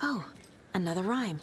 Oh, another rhyme.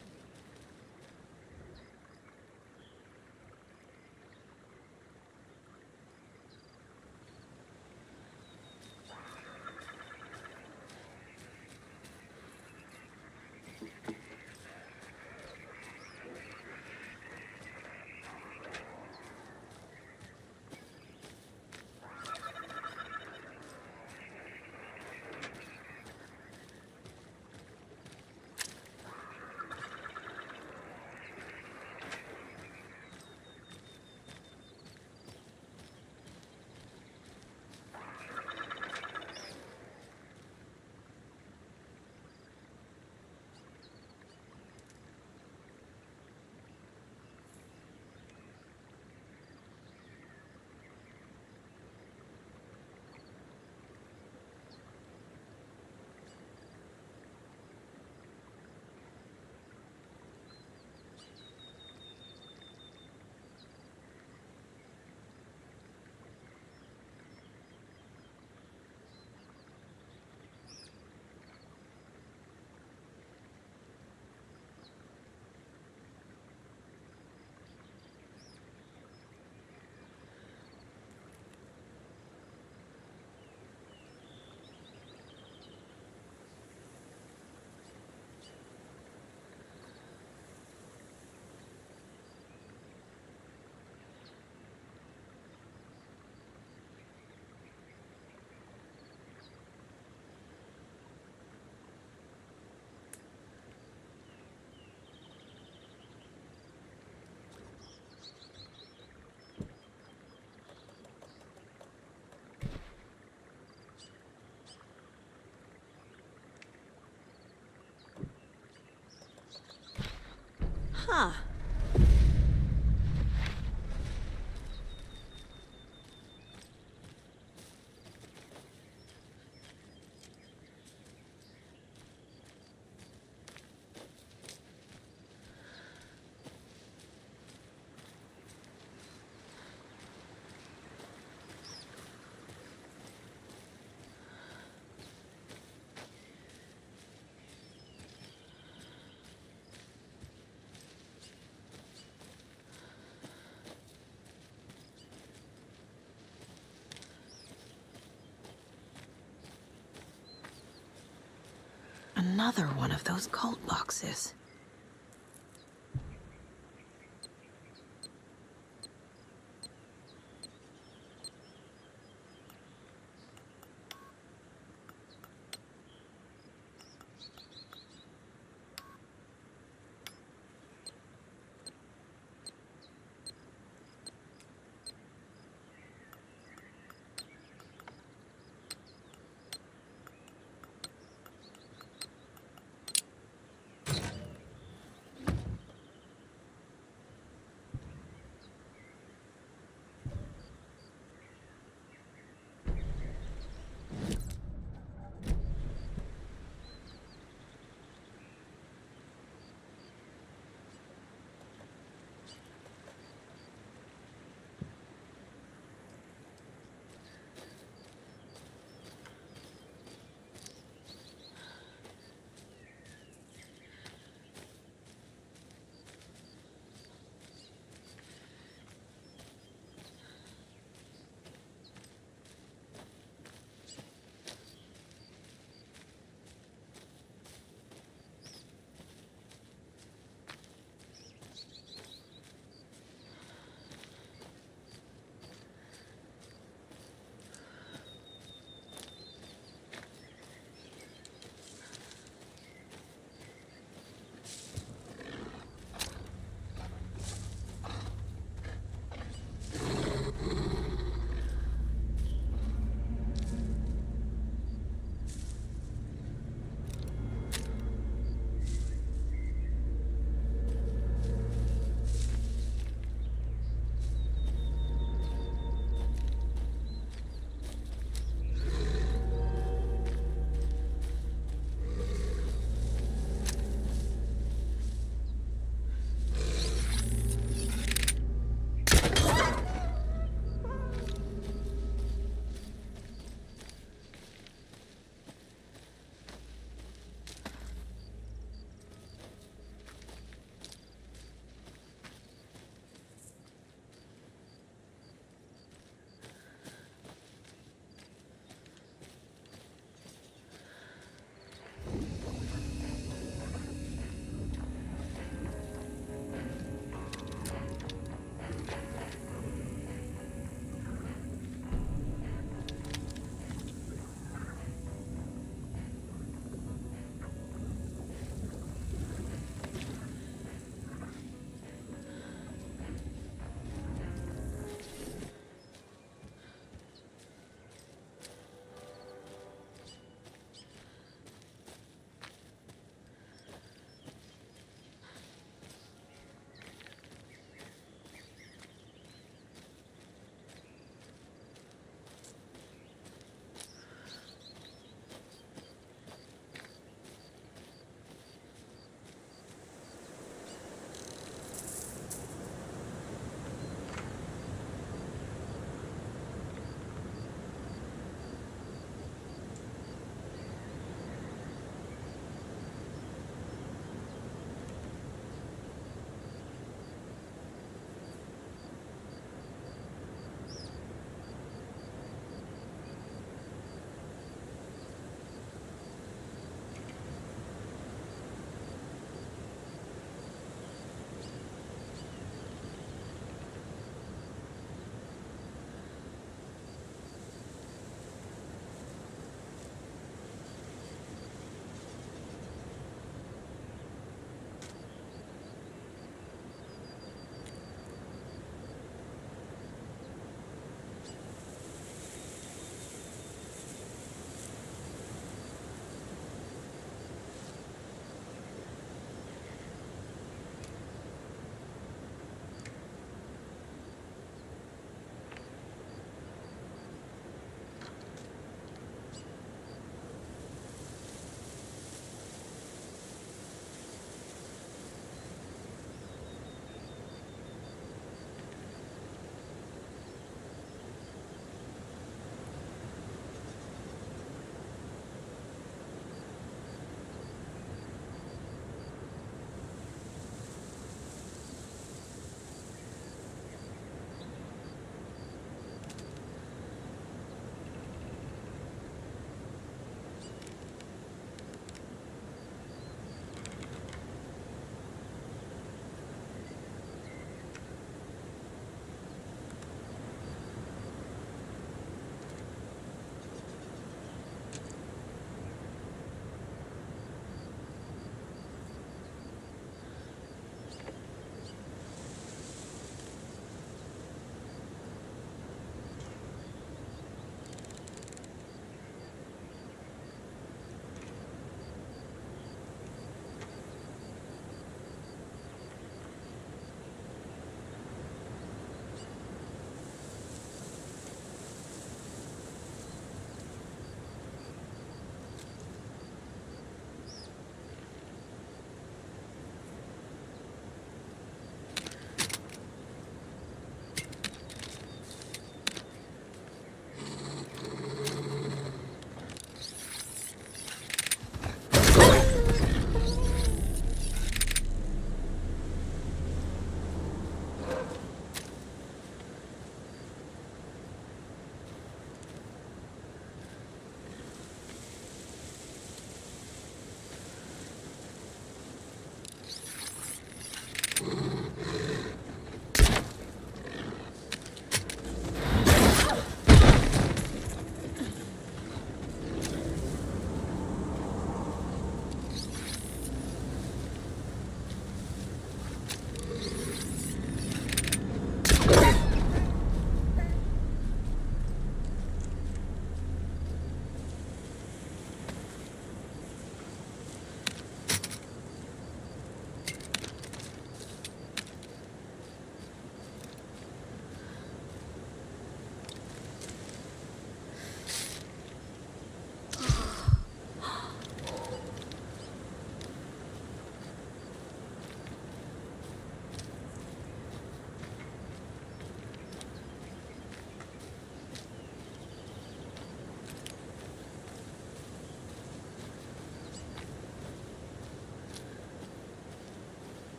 Another one of those cult boxes.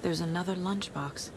There's another lunchbox.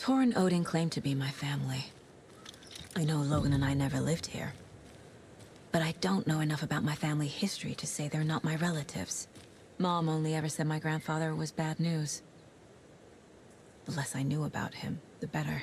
Torrin Odin claimed to be my family. I know Logan and I never lived here. But I don't know enough about my family history to say they're not my relatives. Mom only ever said my grandfather was bad news. The less I knew about him, the better.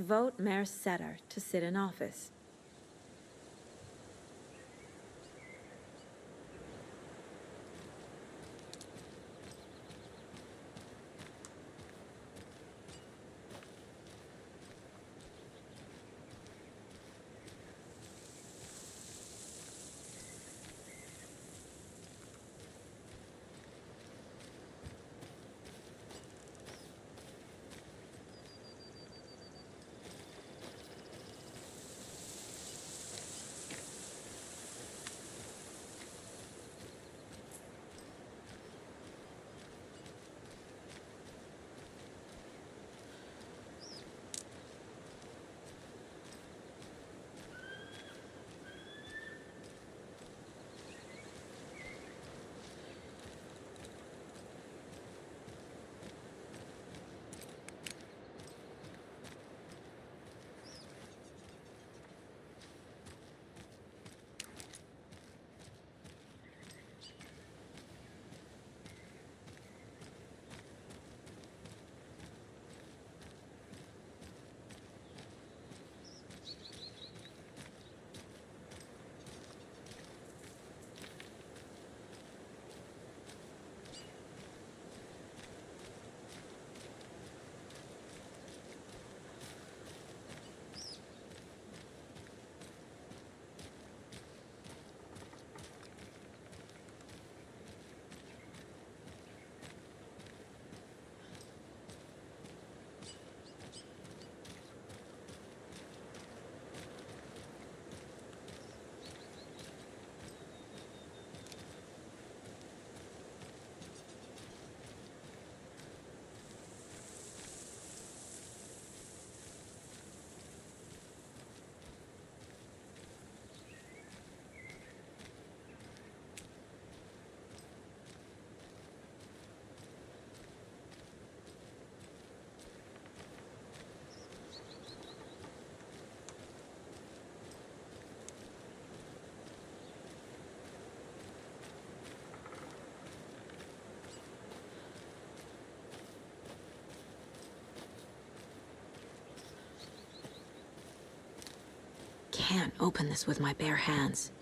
Vote Mayor Setter to sit in office. can't open this with my bare hands.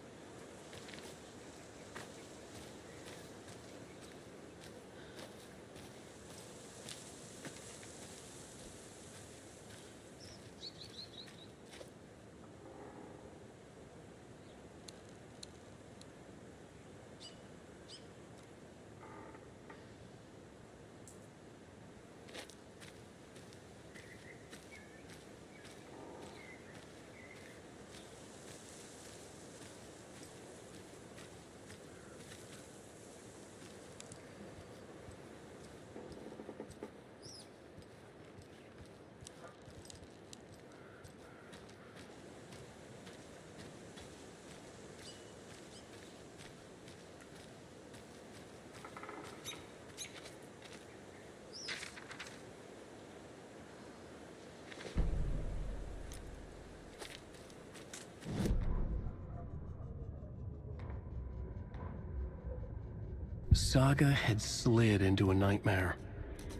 Saga had slid into a nightmare.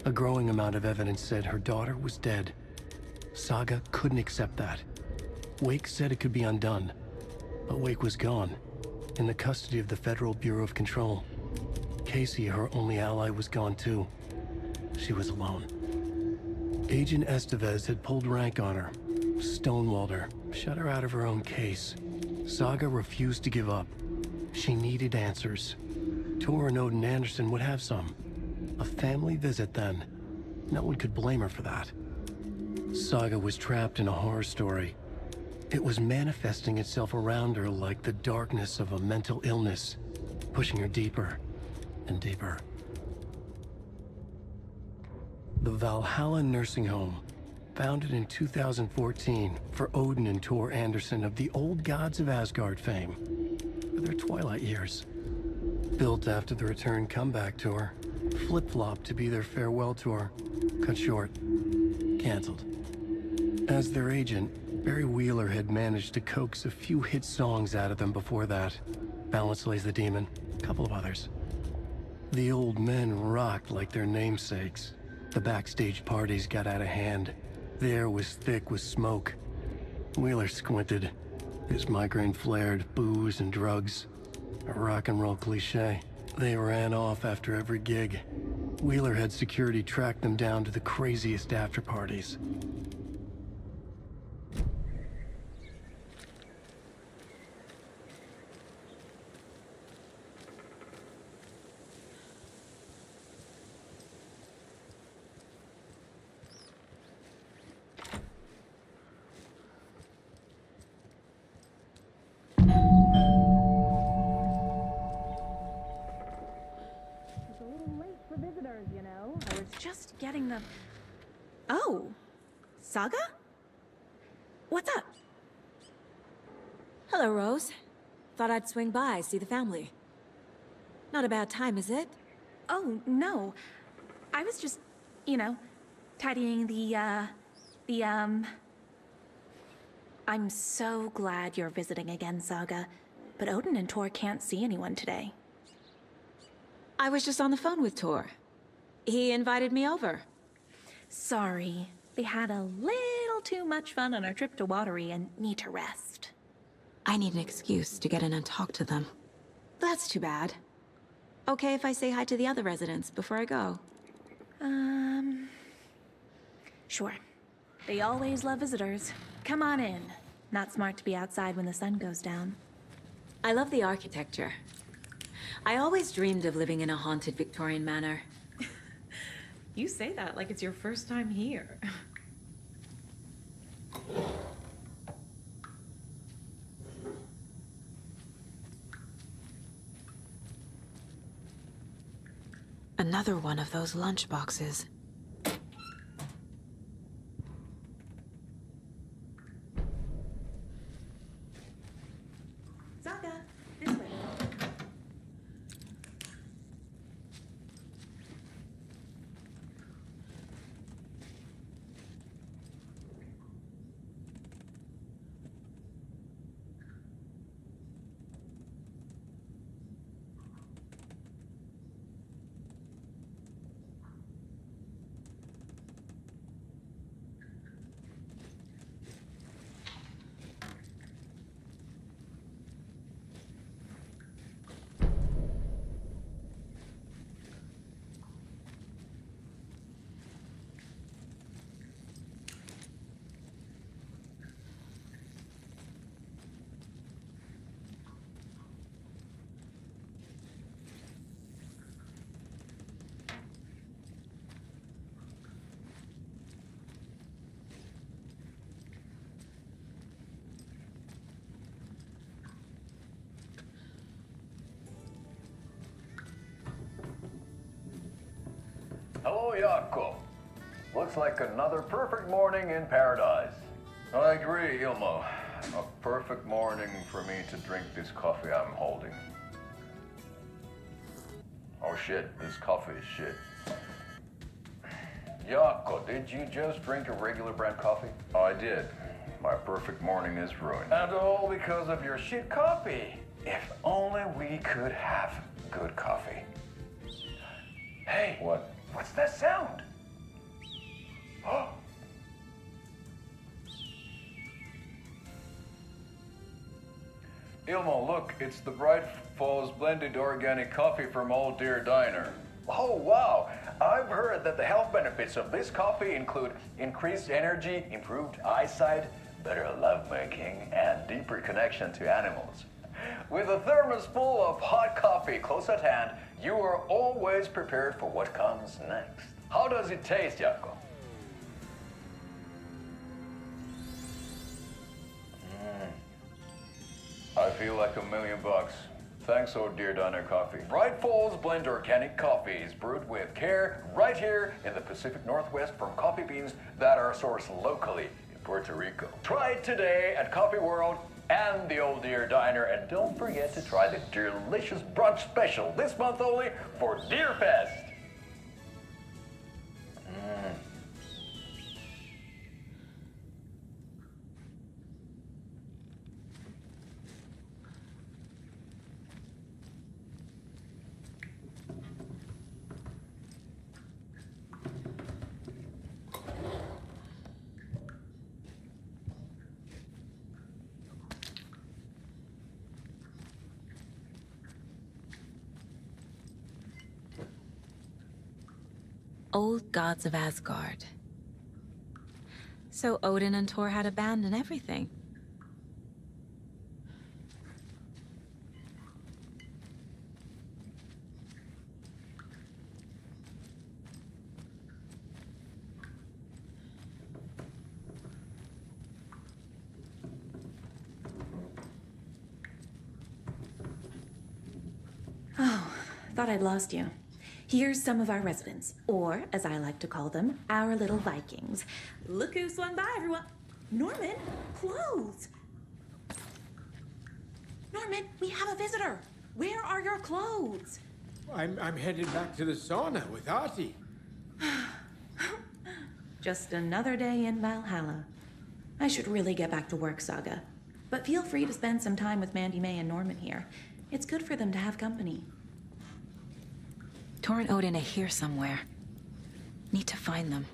A growing amount of evidence said her daughter was dead. Saga couldn't accept that. Wake said it could be undone, but Wake was gone, in the custody of the Federal Bureau of Control. Casey, her only ally, was gone too. She was alone. Agent Estevez had pulled rank on her, stonewalled her, shut her out of her own case. Saga refused to give up. She needed answers. Tor and Odin Anderson would have some. A family visit, then. No one could blame her for that. Saga was trapped in a horror story. It was manifesting itself around her like the darkness of a mental illness, pushing her deeper and deeper. The Valhalla Nursing Home, founded in 2014 for Odin and Tor Anderson of the Old Gods of Asgard fame, for their twilight years. Built after the return comeback tour, flip-flopped to be their farewell tour, cut short, canceled. As their agent, Barry Wheeler had managed to coax a few hit songs out of them before that. Balance Lays the Demon, a couple of others. The old men rocked like their namesakes. The backstage parties got out of hand. The air was thick with smoke. Wheeler squinted. His migraine flared, booze and drugs. A rock and roll cliche. They ran off after every gig. Wheeler had security track them down to the craziest after parties. Just getting the... Oh, Saga? What's up? Hello, Rose. Thought I'd swing by, see the family. Not a bad time, is it? Oh, no. I was just, tidying I'm so glad you're visiting again, Saga. But Odin and Tor can't see anyone today. I was just on the phone with Tor. He invited me over. Sorry. They had a little too much fun on our trip to Watery and need to rest. I need an excuse to get in and talk to them. That's too bad. Okay if I say hi to the other residents before I go? Sure. They always love visitors. Come on in. Not smart to be outside when the sun goes down. I love the architecture. I always dreamed of living in a haunted Victorian manor. You say that like it's your first time here. Another one of those lunchboxes. Saga, this way. Looks like another perfect morning in paradise. I agree, Ilmo. A perfect morning for me to drink this coffee I'm holding. Oh shit, this coffee is shit. Jaakko, did you just drink a regular brand coffee? I did. My perfect morning is ruined. And all because of your shit coffee. If only we could have good coffee. Hey. What? What's that sound? Oh. Ilmo, look, it's the Bright Falls blended organic coffee from Old Deer Diner. Oh, wow. I've heard that the health benefits of this coffee include increased energy, improved eyesight, better lovemaking, and deeper connection to animals. With a thermos full of hot coffee close at hand, you are always prepared for what comes next. How does it taste, Jaakko? I feel like $1 million. Thanks, Old Deer Diner Coffee. Bright Falls Blend Organic Coffee is brewed with care right here in the Pacific Northwest from coffee beans that are sourced locally in Puerto Rico. Try it today at Coffee World and the Old Deer Diner, and don't forget to try the delicious brunch special this month only for Deer Fest. Old Gods of Asgard. So Odin and Thor had a band and everything. Oh, thought I'd lost you. Here's some of our residents, or as I like to call them, our little Vikings. Look who swung by, everyone. Norman, clothes. Norman, we have a visitor. Where are your clothes? I'm headed back to the sauna with Ahti. Just another day in Valhalla. I should really get back to work, Saga. But feel free to spend some time with Mandy May and Norman here. It's good for them to have company. Thor and Odin are here somewhere. Need to find them.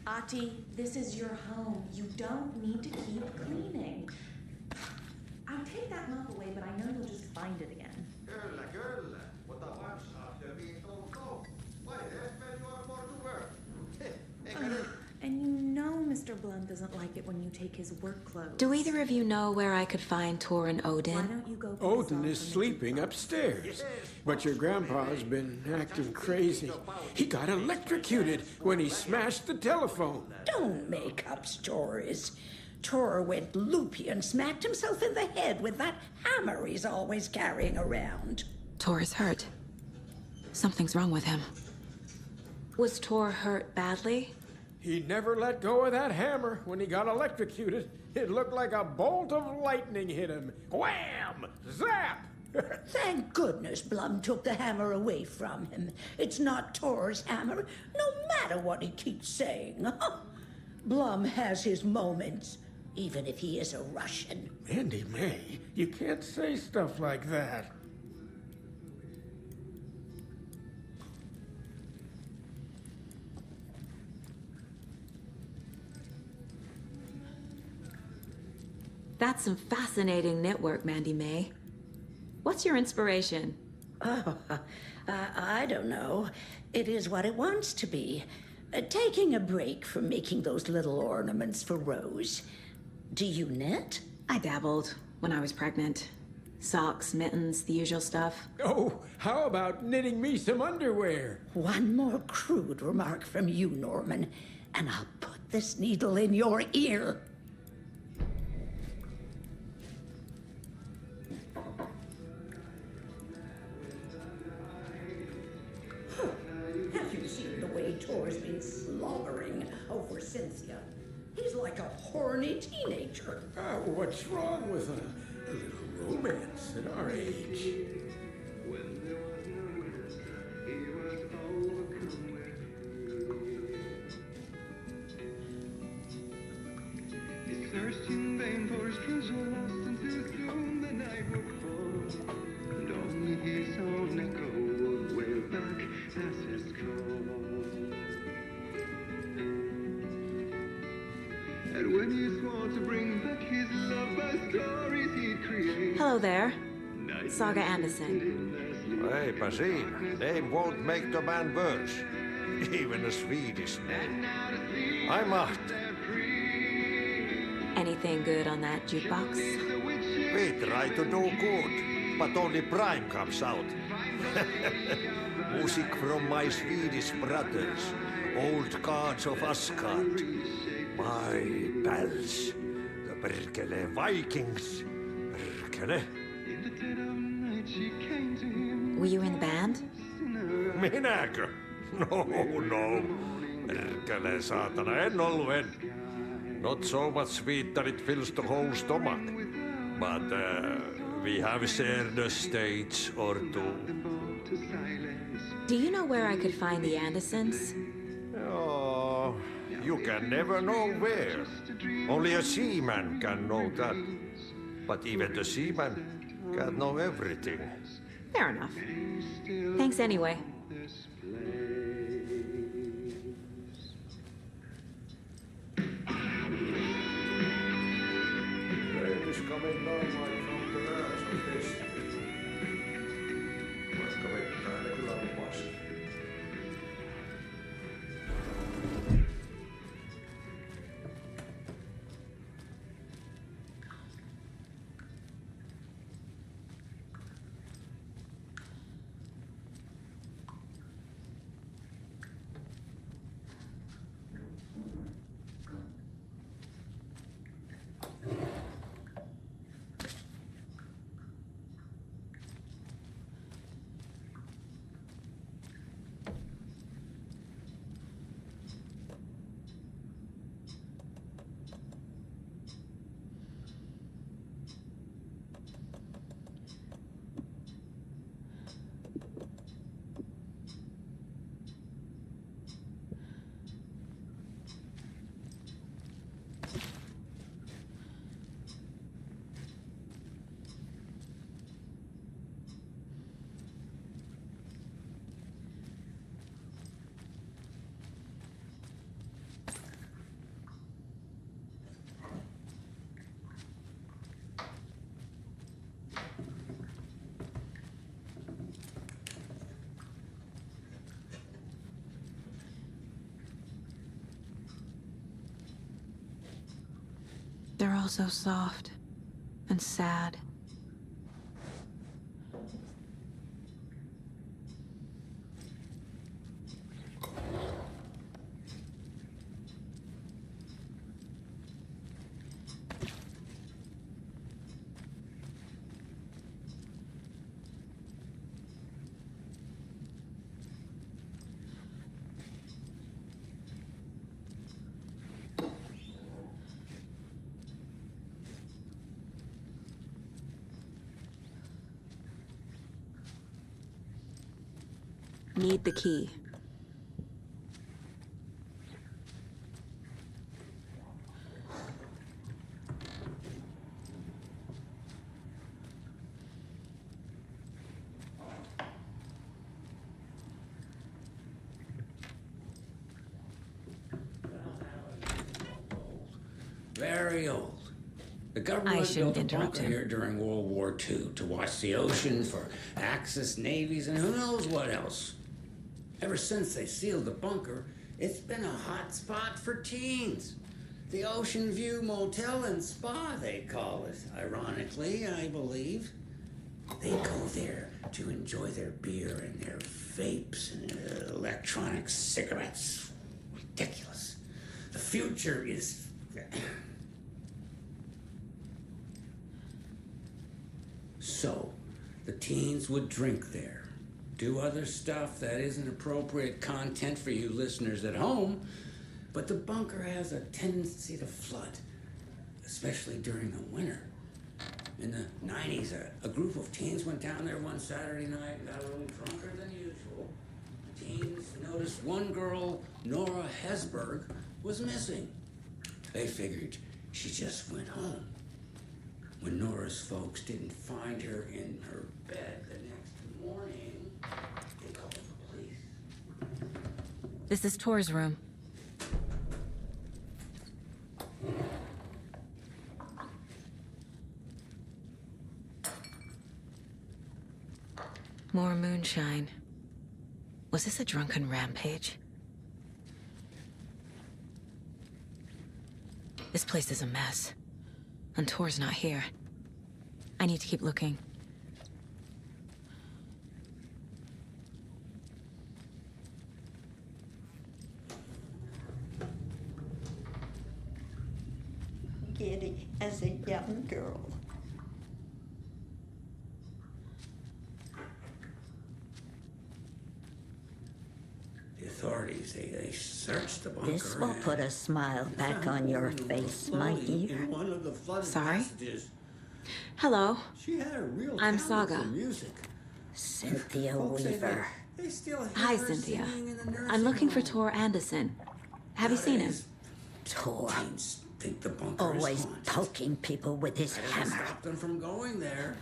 Ahti, this is your home. You don't need to keep cleaning. I'll take that mop away, but I know you'll just find it again. Kyllä, kyllä. Mutta varsaat viikon koko. Vai teet juoda Portugal? Eikä nyt. And you know Mr. Blum doesn't like it when you take his work clothes. Do either of you know where I could find Thor and Why Odin? don't you go pick us Odin up is from the sleeping jukebox? upstairs. But your grandpa's been acting crazy. He got electrocuted when he smashed the telephone. Don't make up stories. Thor went loopy and smacked himself in the head with that hammer he's always carrying around. Thor is hurt. Something's wrong with him. Was Thor hurt badly? He never let go of that hammer when he got electrocuted. It looked like a bolt of lightning hit him. Wham! Zap! Thank goodness Blum took the hammer away from him. It's not Thor's hammer, no matter what he keeps saying. Blum has his moments, even if he is a Russian. Mandy May, you can't say stuff like that. That's some fascinating network, Mandy May. What's your inspiration? Oh, I don't know. It is what it wants to be. Taking a break from making those little ornaments for Rose. Do you knit? I dabbled when I was pregnant. Socks, mittens, the usual stuff. Oh, how about knitting me some underwear? One more crude remark from you, Norman, and I'll put this needle in your ear. Have you seen the way Tor's been slobbering over Cynthia? He's like a horny teenager. What's wrong with a little romance at our age? Searched in vain for his treasure, lost until soon the night would fall. And only his own echo would wail back as his call. And when he swore to bring back his love by stories he'd create. Hello there. Saga Anderson. Eipä siinä. Name won't make the man worse. Even a Swedish name. Ai mahtaa. Anything good on that jukebox? We try to do good, but only Prime comes out. Music from my Swedish brothers, old gods of Asgard. My pals, the Perkele Vikings. Perkele. Were you in the band? Minäkö? No. Perkele saatana, en ollut en. Not so much sweet that it fills the whole stomach. But we have shared a stage or two. Do you know where I could find the Andersons? Oh, you can never know where. Only a seaman can know that. But even the seaman can't know everything. Fair enough. Thanks anyway. Coming down like from the earth with this. Vaikka vettä aina kyllä lupasi. They're all so soft and sad. Need the key. Very old. The I government shouldn't built a interrupt bunker him. here during World War II to watch the ocean for Axis navies and who knows what else. Ever since they sealed the bunker, it's been a hot spot for teens. The Ocean View Motel and Spa, they call it, ironically, I believe. They go there to enjoy their beer and their vapes and electronic cigarettes. Ridiculous. The future is... So, the teens would drink there, do other stuff that isn't appropriate content for you listeners at home, but the bunker has a tendency to flood, especially during the winter. In the 90s, a group of teens went down there one Saturday night and got a little drunker than usual. The teens noticed one girl, Nora Hesberg, was missing. They figured she just went home. When Nora's folks didn't find her in her bed the next morning, they called the police. This is Tor's room. More moonshine. Was this a drunken rampage? This place is a mess. And Tor's not here. I need to keep looking. Giddy as a young girl. The authorities, they searched the bunker. This will put a smile back on your face, my dear. In one of the flooded Sorry? passages. Hello. She had a real I'm talent Saga. for music. Cynthia Folks say Weaver. they still hear Hi, her Cynthia. singing in the nursing I'm looking for home. Tor Anderson. Have you seen him? Nowadays, Tor. teens think the bunker Always is haunted. poking people with his That doesn't hammer. stop them from going there.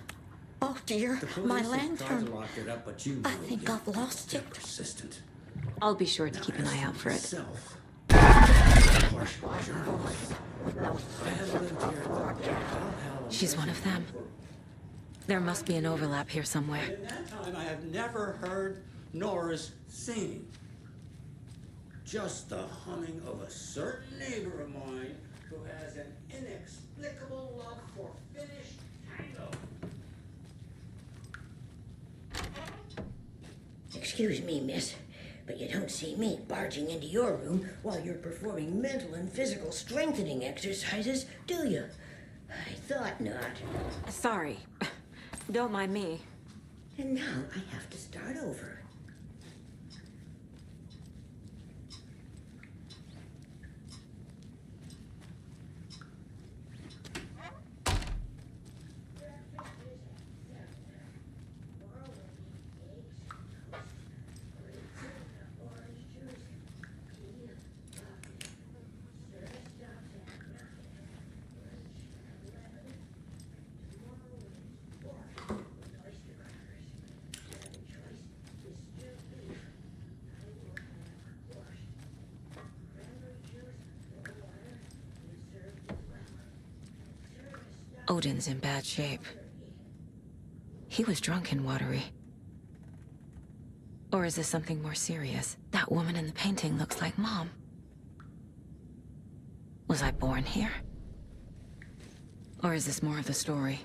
Oh dear, The my police have tried to lantern. lock it up, but you I know think they're- I've lost they're it. persistent. I'll be sure to keep an eye out for it. Myself, harsh journalist. I have lived here at Valhalla. She's one of them. There must be an overlap here somewhere. In that time, I have never heard Nora's singing. Just the humming of a certain neighbor of mine who has an inexplicable love for Finnish tango. Excuse me, miss, but you don't see me barging into your room while you're performing mental and physical strengthening exercises, do you? I thought not. Sorry. Don't mind me. And now I have to start over. Odin's in bad shape. He was drunk and watery. Or is this something more serious? That woman in the painting looks like Mom. Was I born here? Or is this more of the story?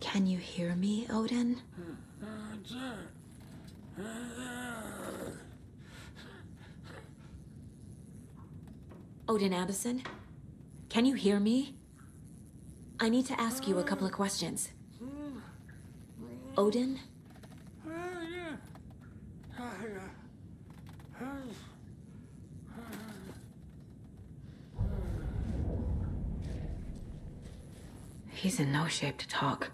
Can you hear me, Odin? Odin Anderson? Can you hear me? I need to ask you a couple of questions. Odin? He's in no shape to talk.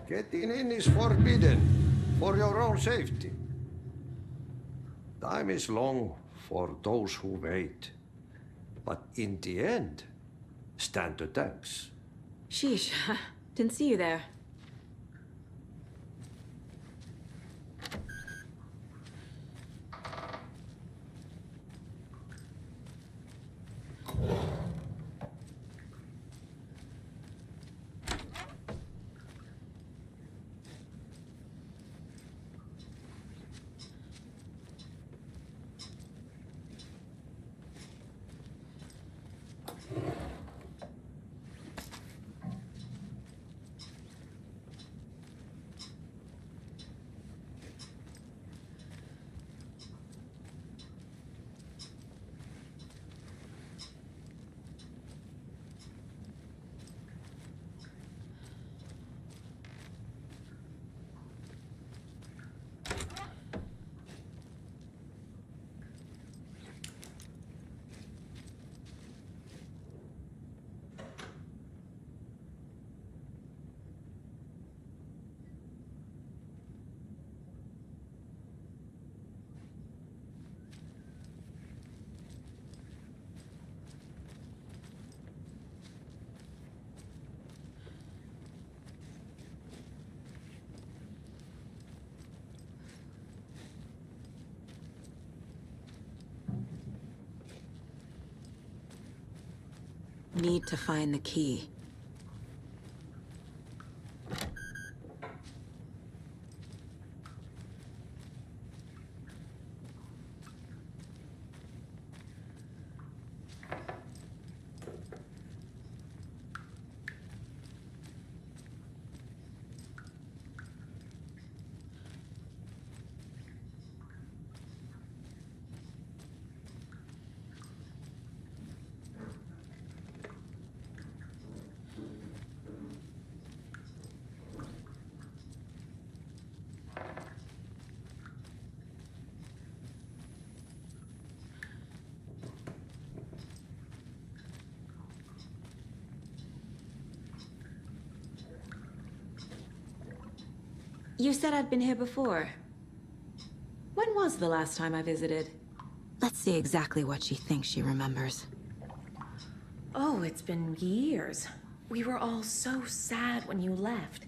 Getting in is forbidden for your own safety. Time is long for those who wait. But in the end, stand the thanks. Sheesh, didn't see you there. Need to find the key. You said I'd been here before. When was the last time I visited? Let's see exactly what she thinks she remembers. Oh, it's been years. We were all so sad when you left.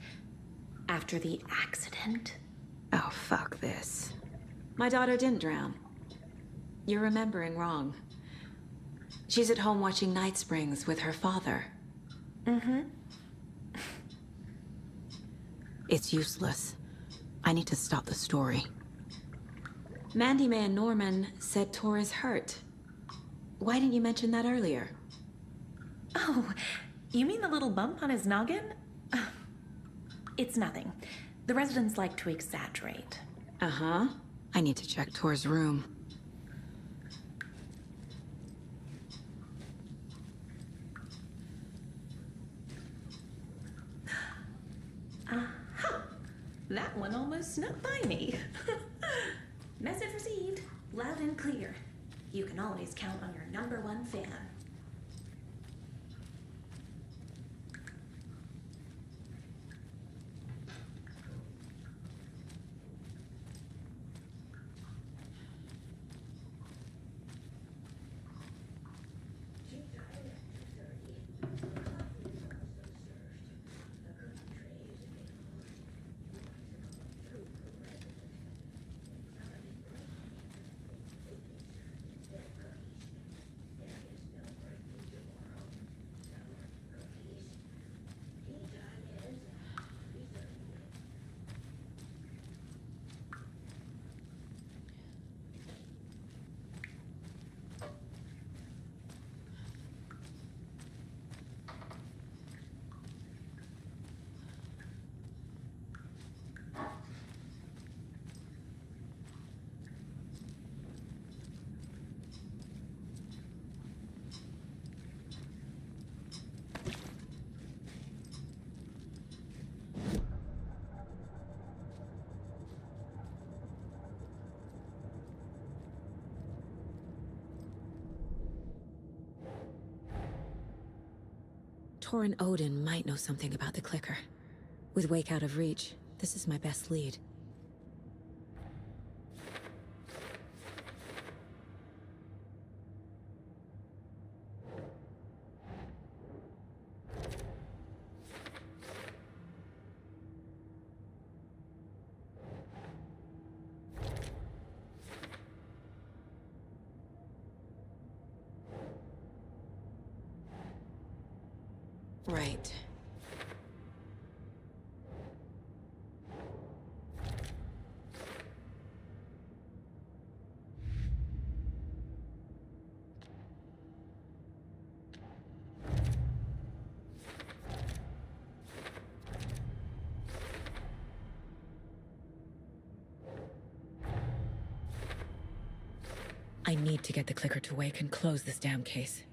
After the accident. Oh, fuck this. My daughter didn't drown. You're remembering wrong. She's at home watching Night Springs with her father. Mm-hmm. It's useless. I need to stop the story. Mandy May and Norman said Tor is hurt. Why didn't you mention that earlier? Oh, you mean the little bump on his noggin? It's nothing. The residents like to exaggerate. Uh-huh. I need to check Tor's room. Aha! That one almost snuck by me. Message received. Loud and clear. You can always count on your #1 fan. Tor and Odin might know something about the clicker. With Wake out of reach, this is my best lead. Right. I need to get the clicker to Wake and close this damn case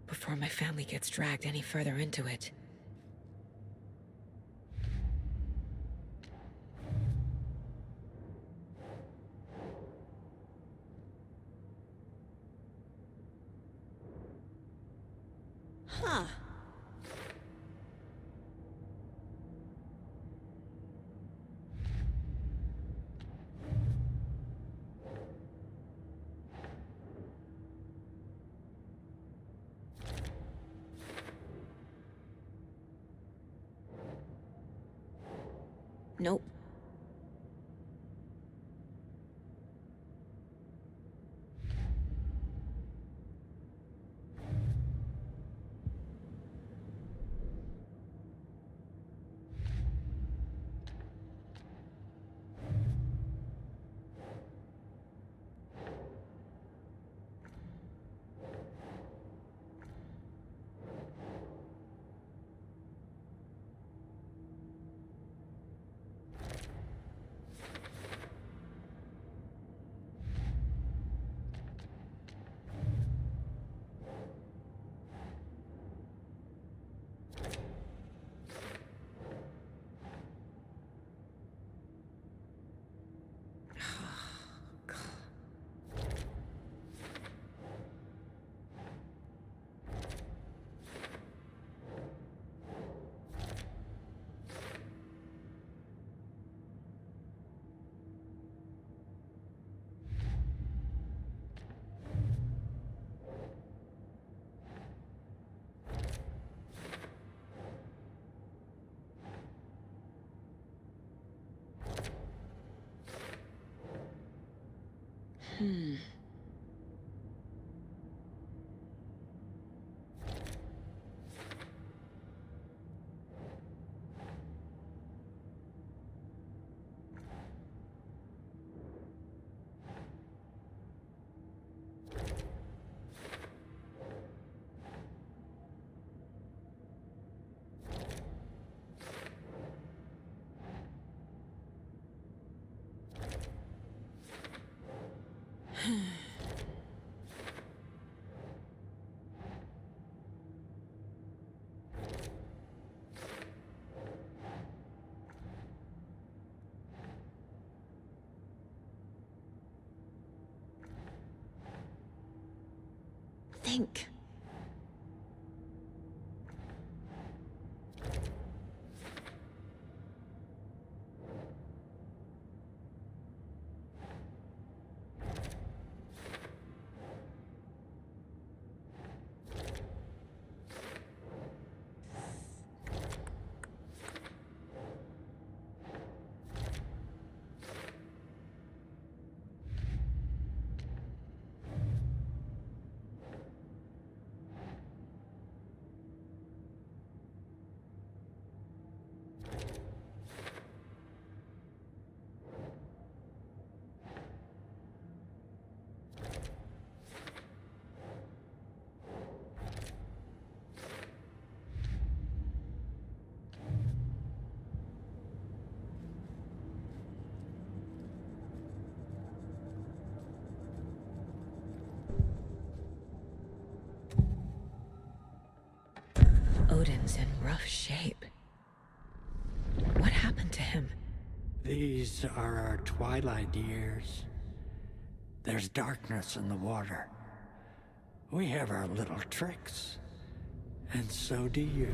before my family gets dragged any further into it. Huh. Nope. Think. Odin's in rough shape. What happened to him? These are our twilight years. There's darkness in the water. We have our little tricks. And so do you.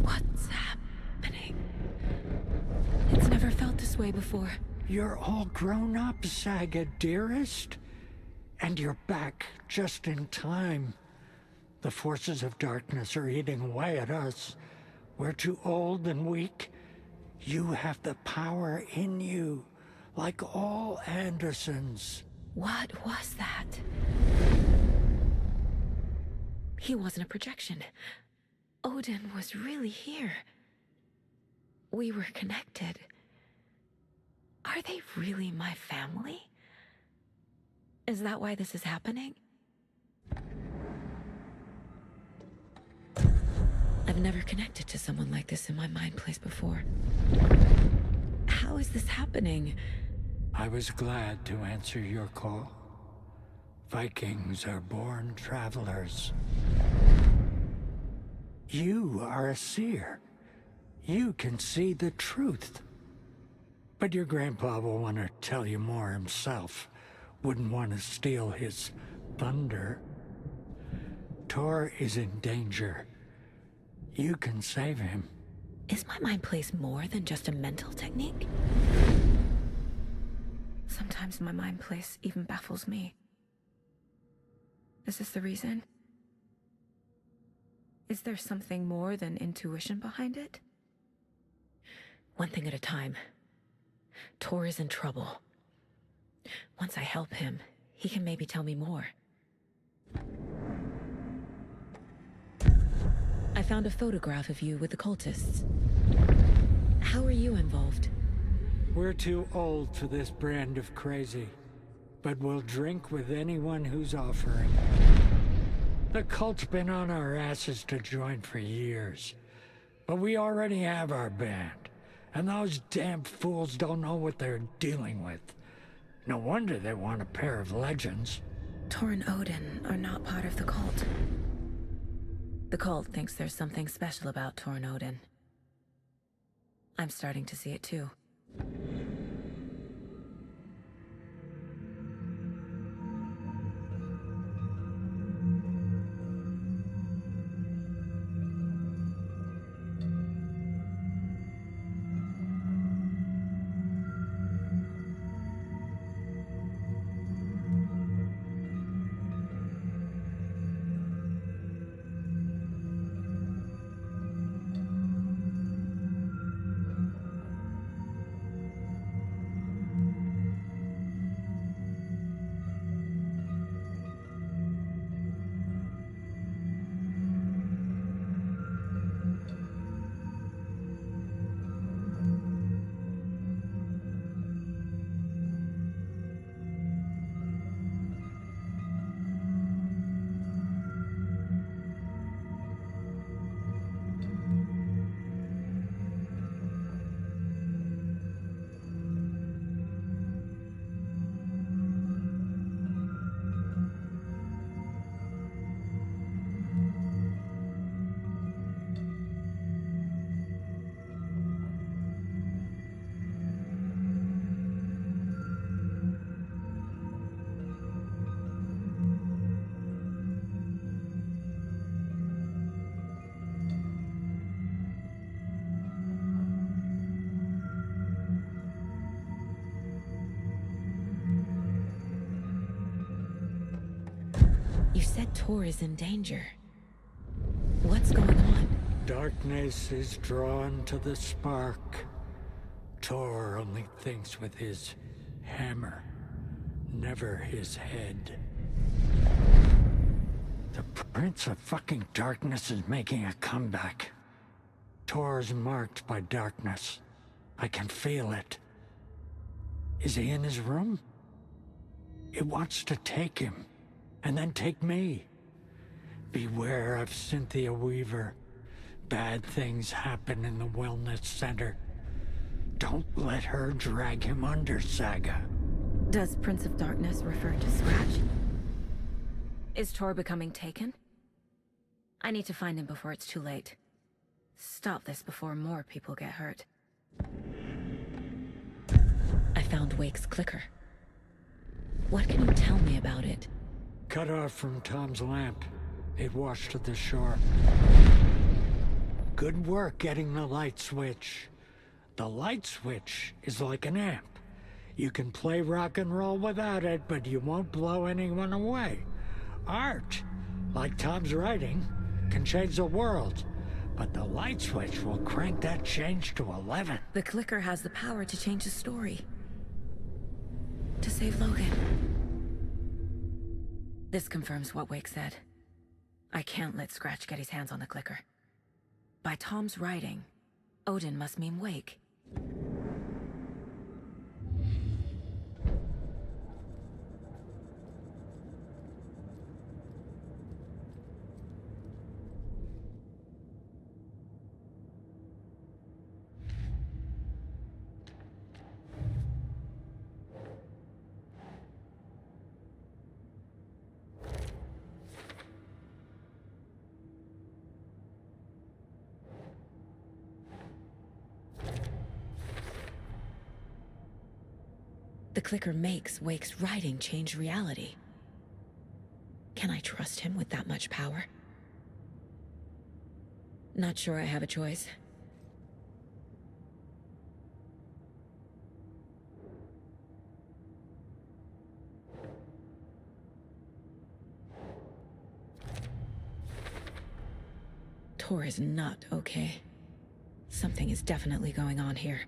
What's happening? this way before. You're all grown up, Saga, dearest. And you're back just in time. The forces of darkness are eating away at us. We're too old and weak. You have the power in you, like all Andersons. What was that? He wasn't a projection. Odin was really here. We were connected. Are they really my family? Is that why this is happening? I've never connected to someone like this in my mind place before. How is this happening? I was glad to answer your call. Vikings are born travelers. You are a seer. You can see the truth. But your grandpa will want to tell you more himself. Wouldn't want to steal his thunder. Tor is in danger. You can save him. Is my mind place more than just a mental technique? Sometimes my mind place even baffles me. Is this the reason? Is there something more than intuition behind it? One thing at a time. Tor is in trouble. Once I help him, he can maybe tell me more. I found a photograph of you with the cultists. How are you involved? We're too old for this brand of crazy, but we'll drink with anyone who's offering. The cult's been on our asses to join for years, but we already have our band, and those damn fools don't know what they're dealing with. No wonder they want a pair of legends. Tor and Odin are not part of the cult. The cult thinks there's something special about Tor and Odin. I'm starting to see it too. You said Tor is in danger. What's going on? Darkness is drawn to the spark. Tor only thinks with his hammer, never his head. The Prince of fucking Darkness is making a comeback. Tor's marked by darkness. I can feel it. Is he in his room? It wants to take him, and then take me. Beware of Cynthia Weaver. Bad things happen in the wellness center. Don't let her drag him under, Saga. Does Prince of Darkness refer to Scratch? Is Tor becoming taken? I need to find him before it's too late. Stop this before more people get hurt. I found Wake's clicker. What can you tell me about it? Cut off from Tom's lamp. It washed to the shore. Good work getting the light switch. The light switch is like an amp. You can play rock and roll without it, but you won't blow anyone away. Art, like Tom's writing, can change the world, but the light switch will crank that change to 11. The clicker has the power to change the story. To save Logan. This confirms what Wake said. I can't let Scratch get his hands on the clicker. By Tom's writing, Odin must mean Wake. The clicker makes Wake's writing change reality. Can I trust him with that much power? Not sure I have a choice. Tor is not okay. Something is definitely going on here.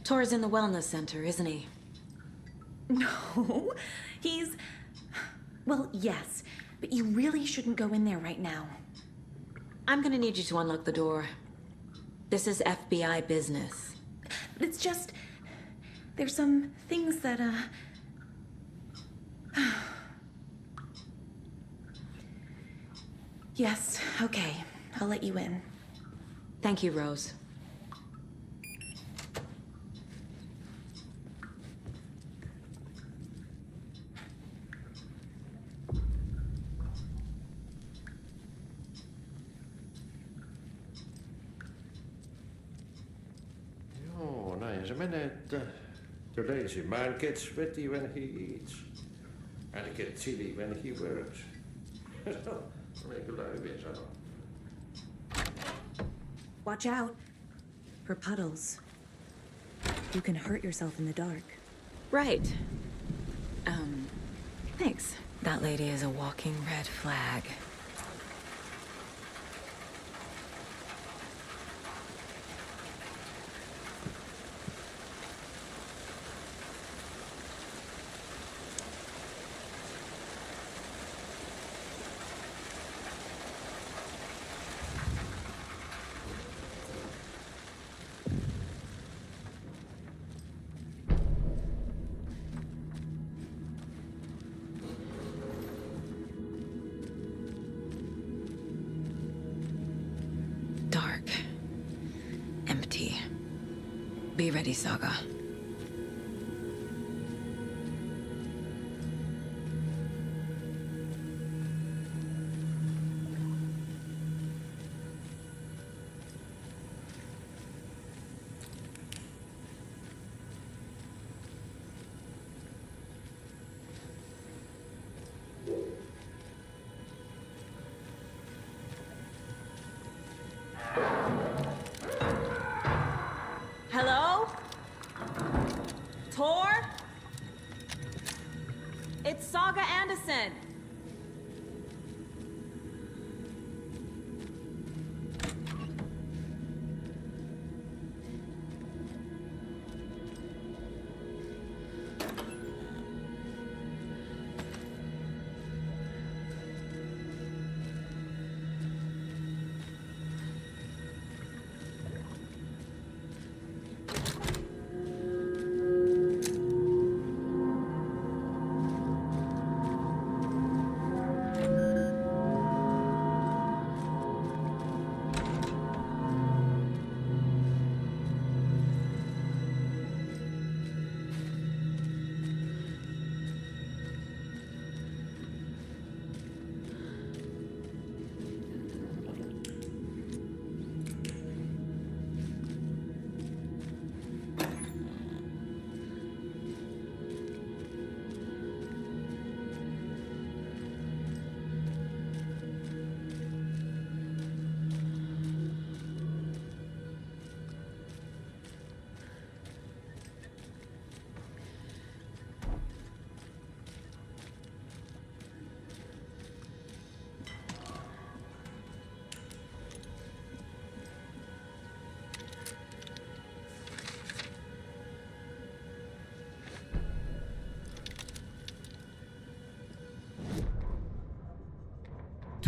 Tor's in the wellness center, isn't he? No, he's... Well, yes, but you really shouldn't go in there right now. I'm gonna need you to unlock the door. This is FBI business. It's just... There's some things that, Yes, okay. I'll let you in. Thank you, Rose. Joo, näin se menee, että the lazy man gets sweaty when he eats. And gets chilly when he works. Oli kyllä hyvin sanottu. Watch out for puddles. You can hurt yourself in the dark. Right. Thanks. That lady is a walking red flag. Dark. Empty. Be ready, Saga. Hello? Tor? It's Saga Anderson.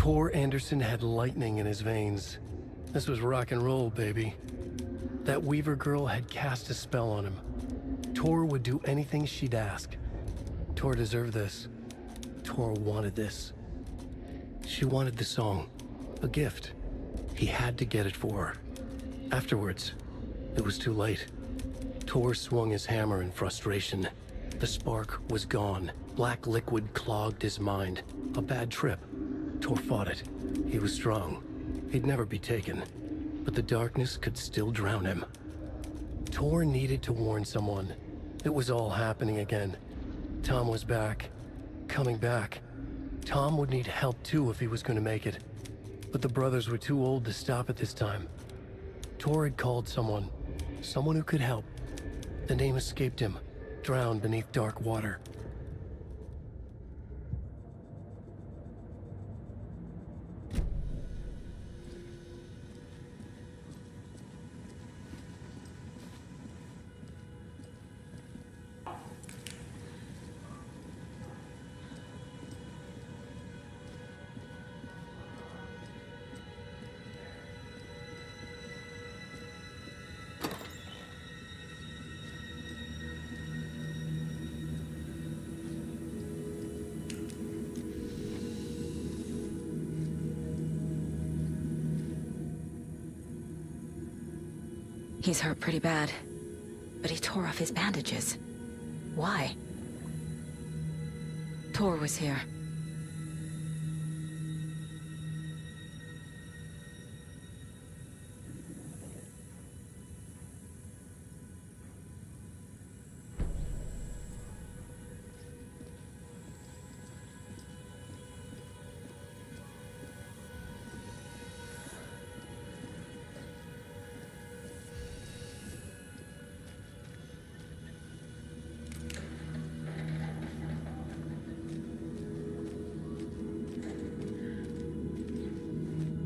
Tor Anderson had lightning in his veins. This was rock and roll, baby. That Weaver girl had cast a spell on him. Tor would do anything she'd ask. Tor deserved this. Tor wanted this. She wanted the song. A gift. He had to get it for her. Afterwards, it was too late. Tor swung his hammer in frustration. The spark was gone. Black liquid clogged his mind. A bad trip. Tor fought it. He was strong. He'd never be taken. But the darkness could still drown him. Tor needed to warn someone. It was all happening again. Tom was back. Coming back. Tom would need help too if he was going to make it. But the brothers were too old to stop at this time. Tor had called someone. Someone who could help. The name escaped him. Drowned beneath dark water. He's hurt pretty bad, but he tore off his bandages. Why? Tor was here.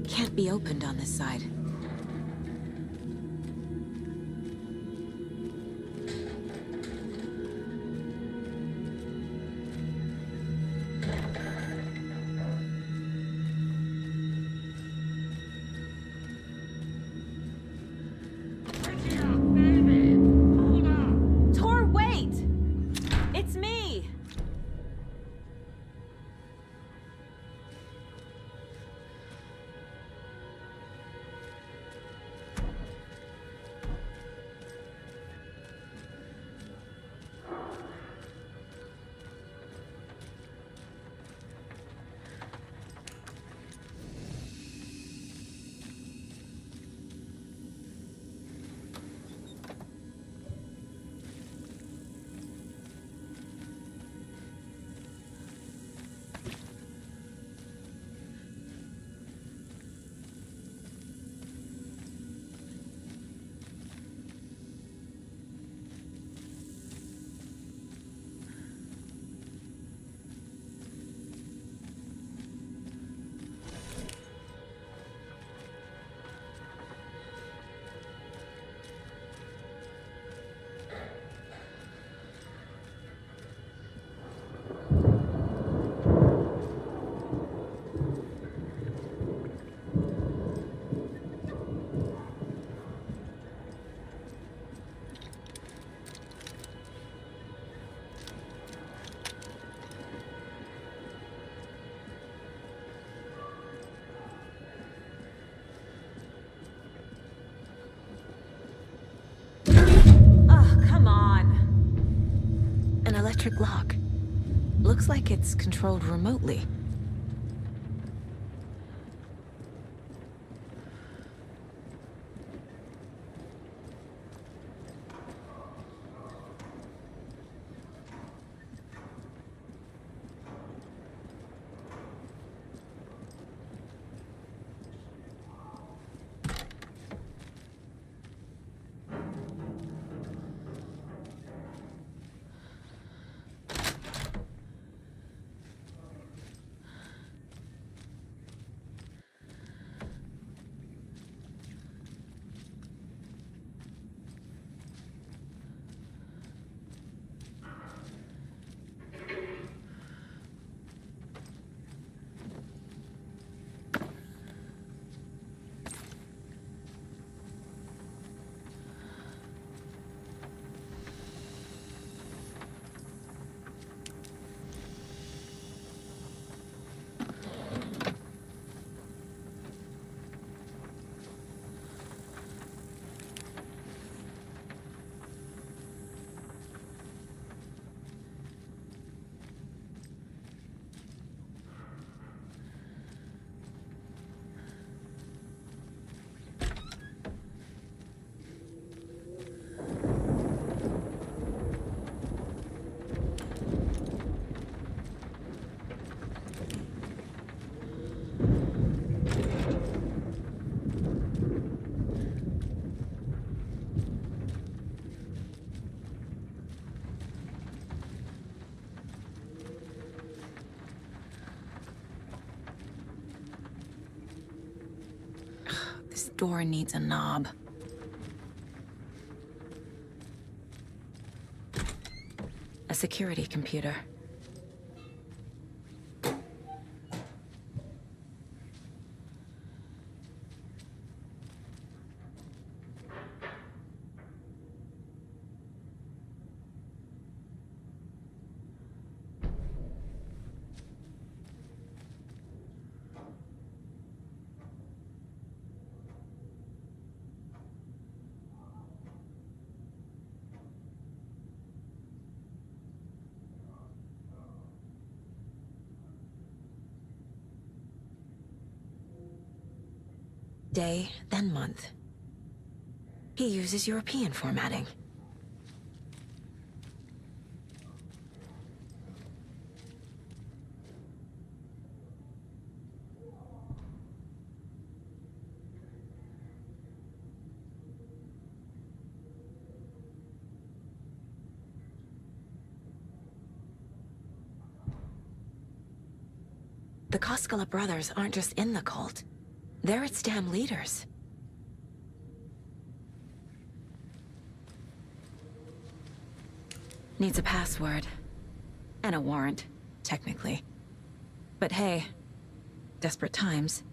Can't be opened on this side. Tor, wait! It's me! Electric lock. Looks like it's controlled remotely. This door needs a knob. A security computer. Day, then month. He uses European formatting. The Koskela brothers aren't just in the cult. They're its damn leaders. Needs a password. And a warrant, technically. But hey, desperate times.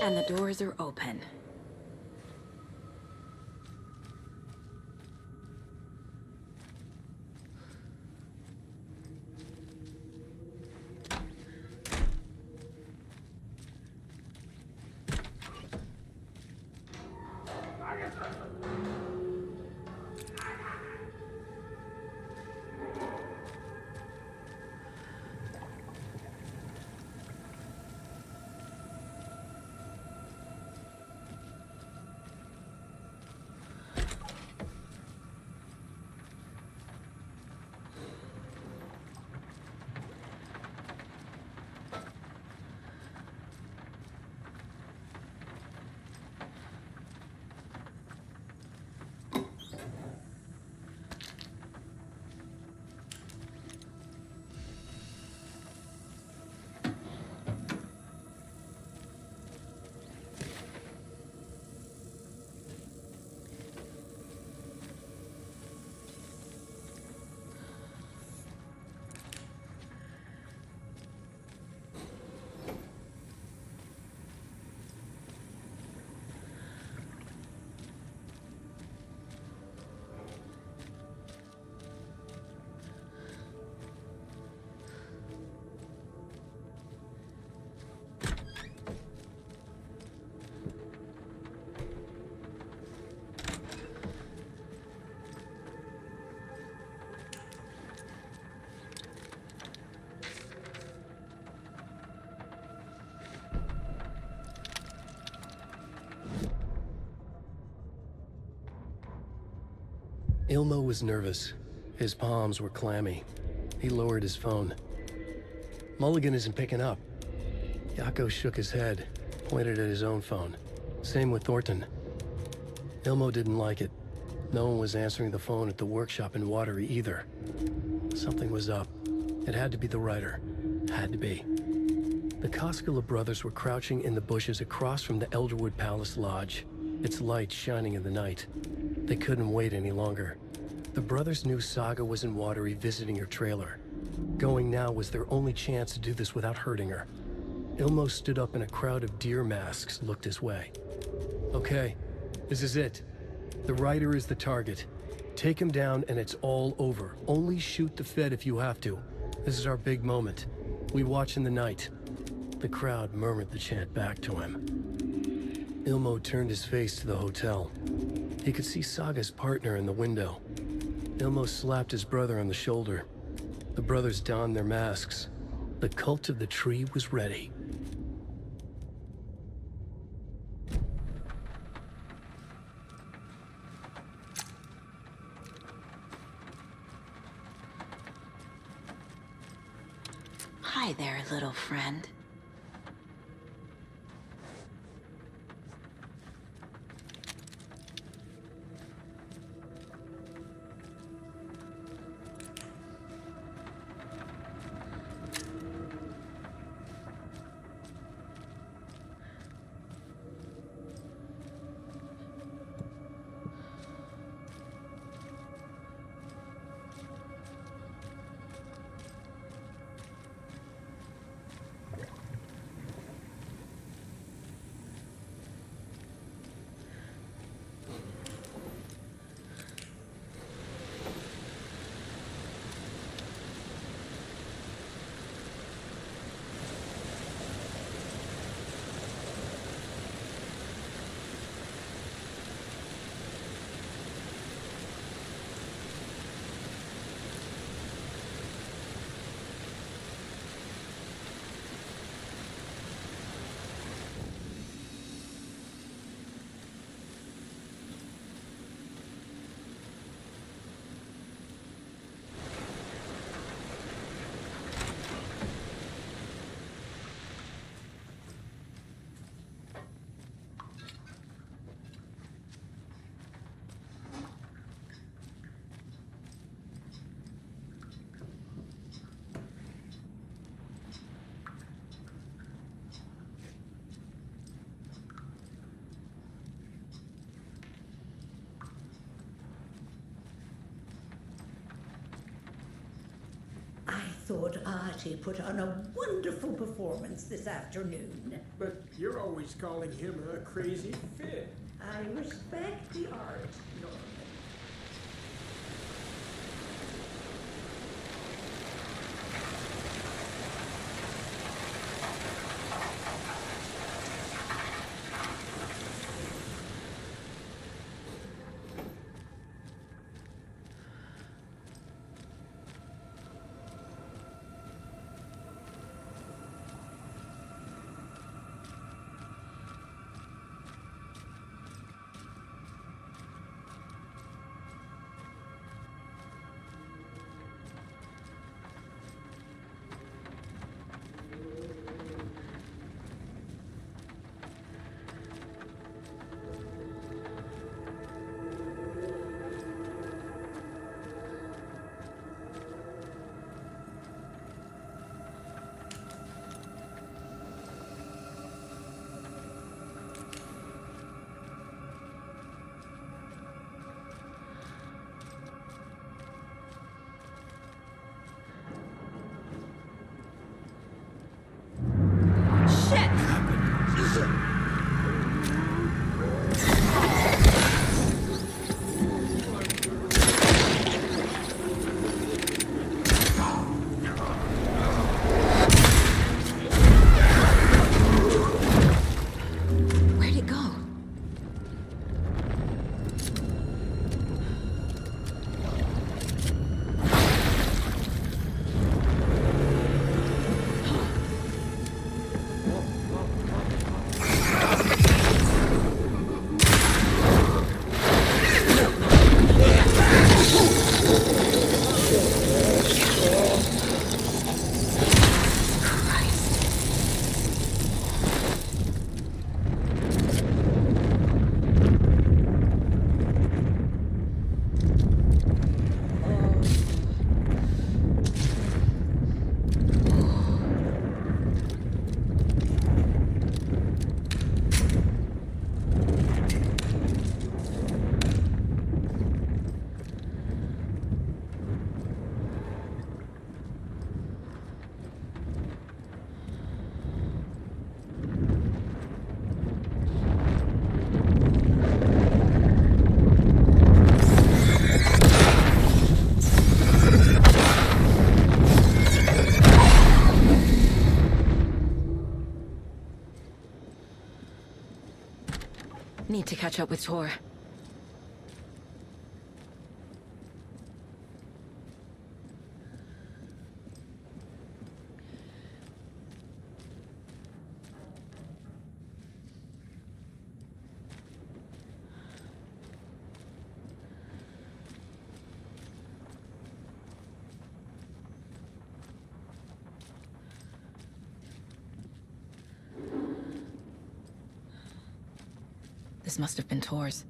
And the doors are open. Ilmo was nervous. His palms were clammy. He lowered his phone. Mulligan isn't picking up. Yako shook his head, pointed at his own phone. Same with Thornton. Ilmo didn't like it. No one was answering the phone at the workshop in Watery either. Something was up. It had to be the writer. Had to be. The Koskela brothers were crouching in the bushes across from the Elderwood Palace Lodge, its light shining in the night. They couldn't wait any longer. The brothers knew Saga was in Watery visiting her trailer. Going now was their only chance to do this without hurting her. Ilmo stood up and a crowd of deer masks looked his way. Okay, this is it. The writer is the target. Take him down and it's all over. Only shoot the Fed if you have to. This is our big moment. We watch in the night. The crowd murmured the chant back to him. Ilmo turned his face to the hotel. He could see Saga's partner in the window. Ilmo slapped his brother on the shoulder. The brothers donned their masks. The cult of the tree was ready. Hi there, little friend. I thought Artie put on a wonderful performance this afternoon. But you're always calling him a crazy fit. I respect the art, Norman. Need to catch up with Tor. This must have been Tor's.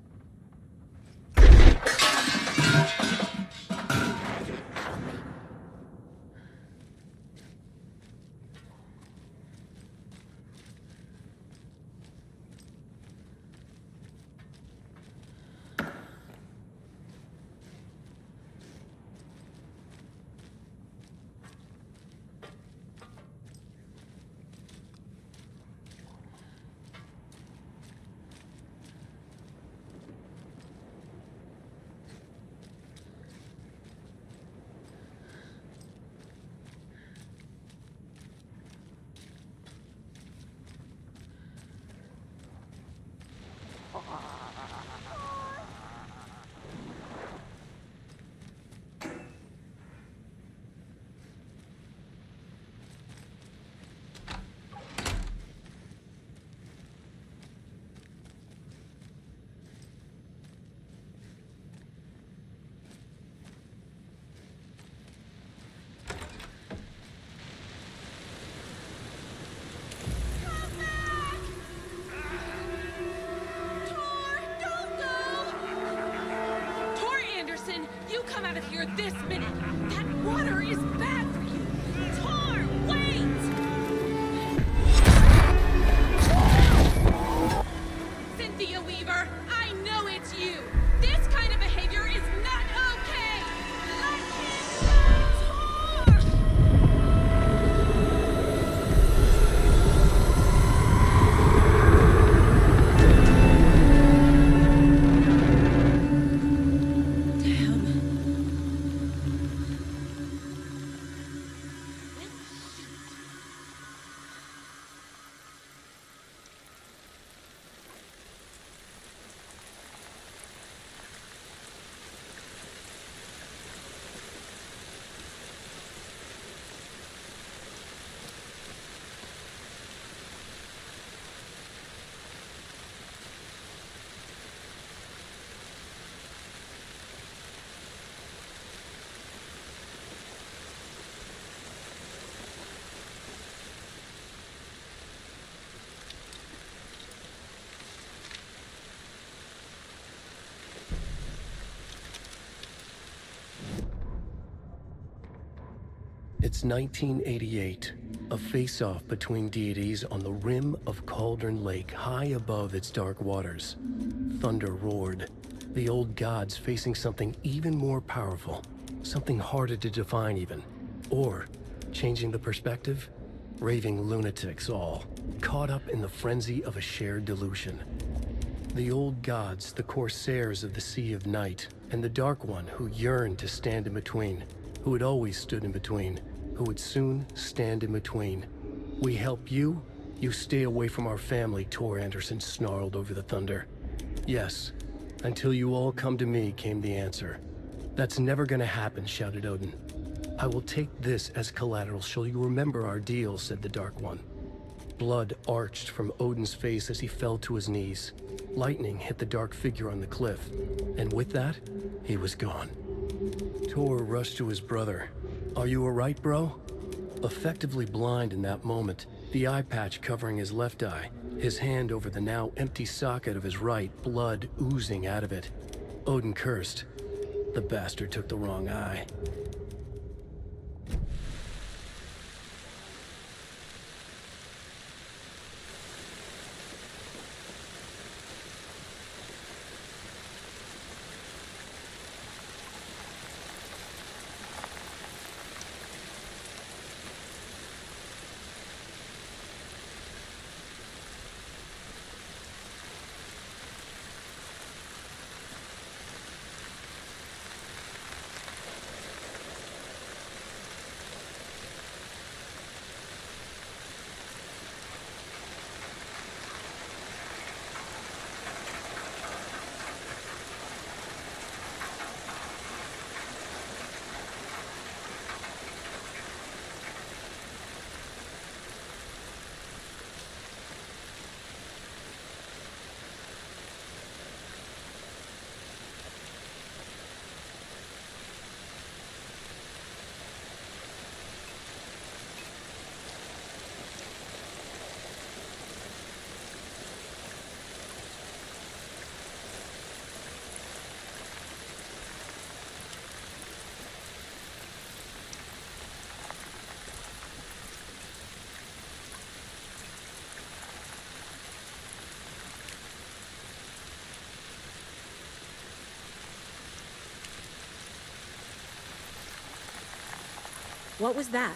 You come out of here this minute! That water is bad for you! Tor, wait! Cynthia Weaver, I know it's you! This kind of behavior is not okay! Let him go, It's 1988, a face-off between deities on the rim of Cauldron Lake, high above its dark waters. Thunder roared, the old gods facing something even more powerful, something harder to define even. Or, changing the perspective, raving lunatics all, caught up in the frenzy of a shared delusion. The old gods, the corsairs of the Sea of Night, and the Dark One who yearned to stand in between, who had always stood in between, who would soon stand in between. We help you, you stay away from our family, Tor Anderson snarled over the thunder. Yes, until you all come to me, came the answer. That's never gonna happen, shouted Odin. I will take this as collateral, shall you remember our deal, said the Dark One. Blood arched from Odin's face as he fell to his knees. Lightning hit the dark figure on the cliff, and with that, he was gone. Tor rushed to his brother. Are you alright, bro? Effectively blind in that moment, the eye patch covering his left eye, his hand over the now empty socket of his right, blood oozing out of it. Odin cursed. The bastard took the wrong eye. What was that?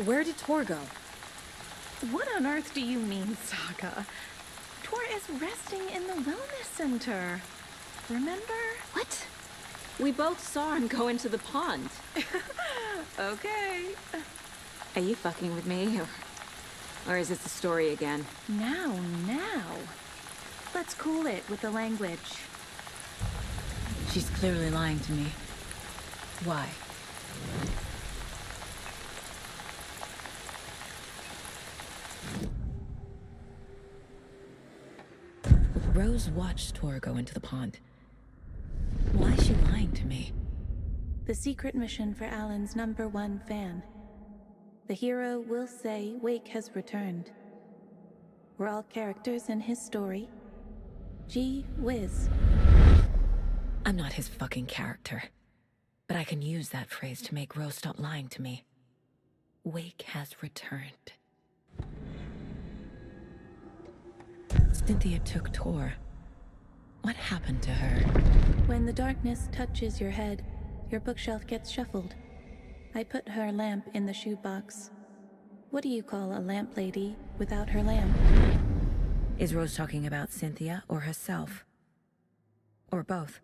Where did Tor go? What on earth do you mean, Saga? Tor is resting in the wellness center. Remember? What? We both saw him go into the pond. Okay. Are you fucking with me, or is this the story again? Now. Let's cool it with the language. She's clearly lying to me. Why? Rose watched Tor go into the pond. Why is she lying to me? The secret mission for Alan's #1 fan. The hero will say Wake has returned. We're all characters in his story. Gee whiz. I'm not his fucking character. But I can use that phrase to make Rose stop lying to me. Wake has returned. Cynthia took Tor. What happened to her? When the darkness touches your head, your bookshelf gets shuffled. I put her lamp in the shoebox. What do you call a lamp lady without her lamp? Is Rose talking about Cynthia or herself? Or both?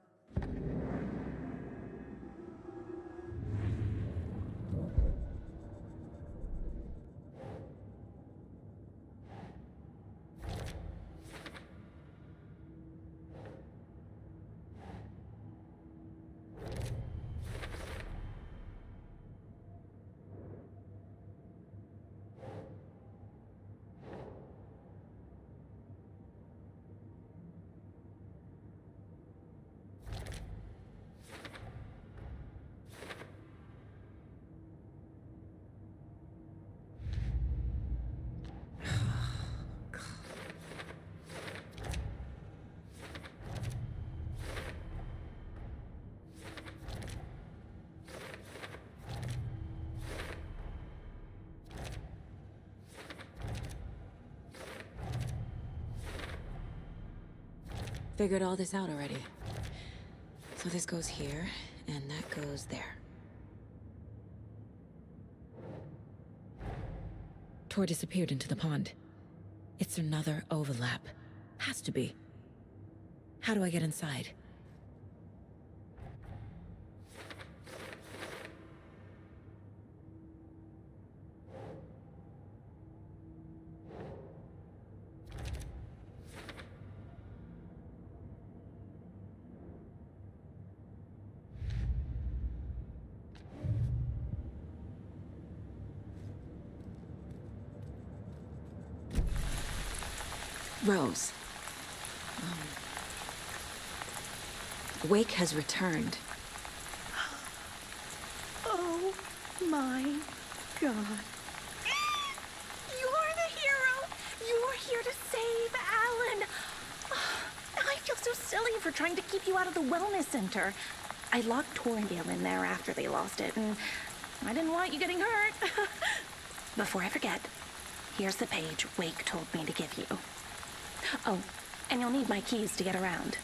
Figured all this out already. So this goes here, and that goes there. Tor disappeared into the pond. It's another overlap. Has to be. How do I get inside? Rose. Wake has returned. Oh my god. You're the hero! You're here to save Alan! I feel so silly for trying to keep you out of the wellness center. I locked Torngale in there after they lost it, and I didn't want you getting hurt. Before I forget, here's the page Wake told me to give you. Oh, and you'll need my keys to get around.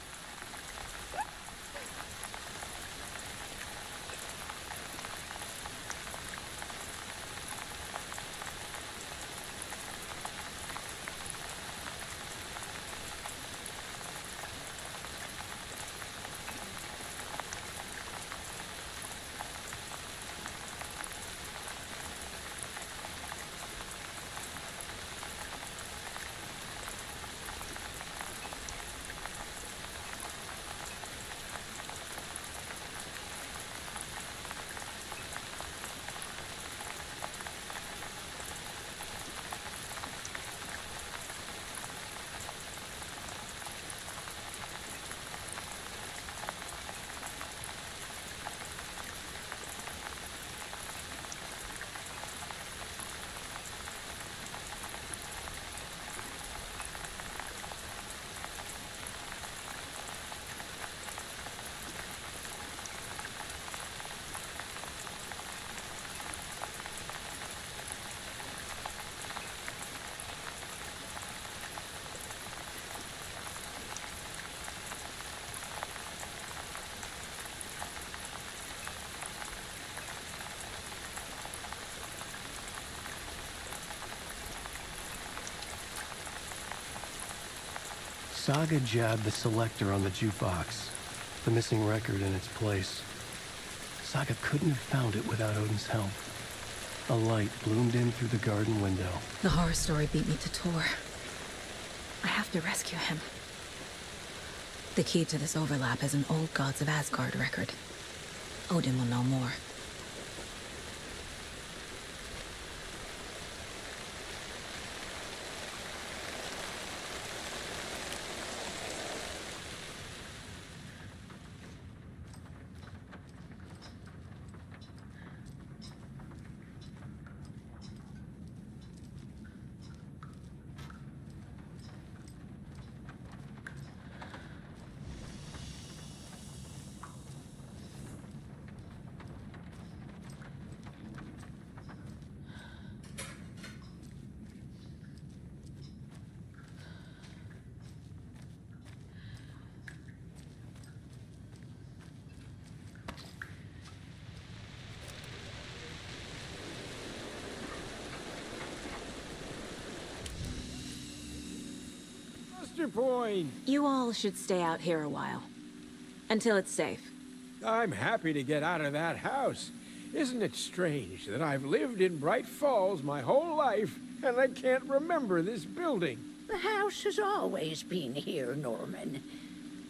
Saga jabbed the selector on the jukebox, the missing record in its place. Saga couldn't have found it without Odin's help. A light bloomed in through the garden window. The horror story beat me to Tor. I have to rescue him. The key to this overlap is an old Gods of Asgard record. Odin will know more. Point. You all should stay out here a while. Until it's safe. I'm happy to get out of that house. Isn't it strange that I've lived in Bright Falls my whole life and I can't remember this building? The house has always been here, Norman.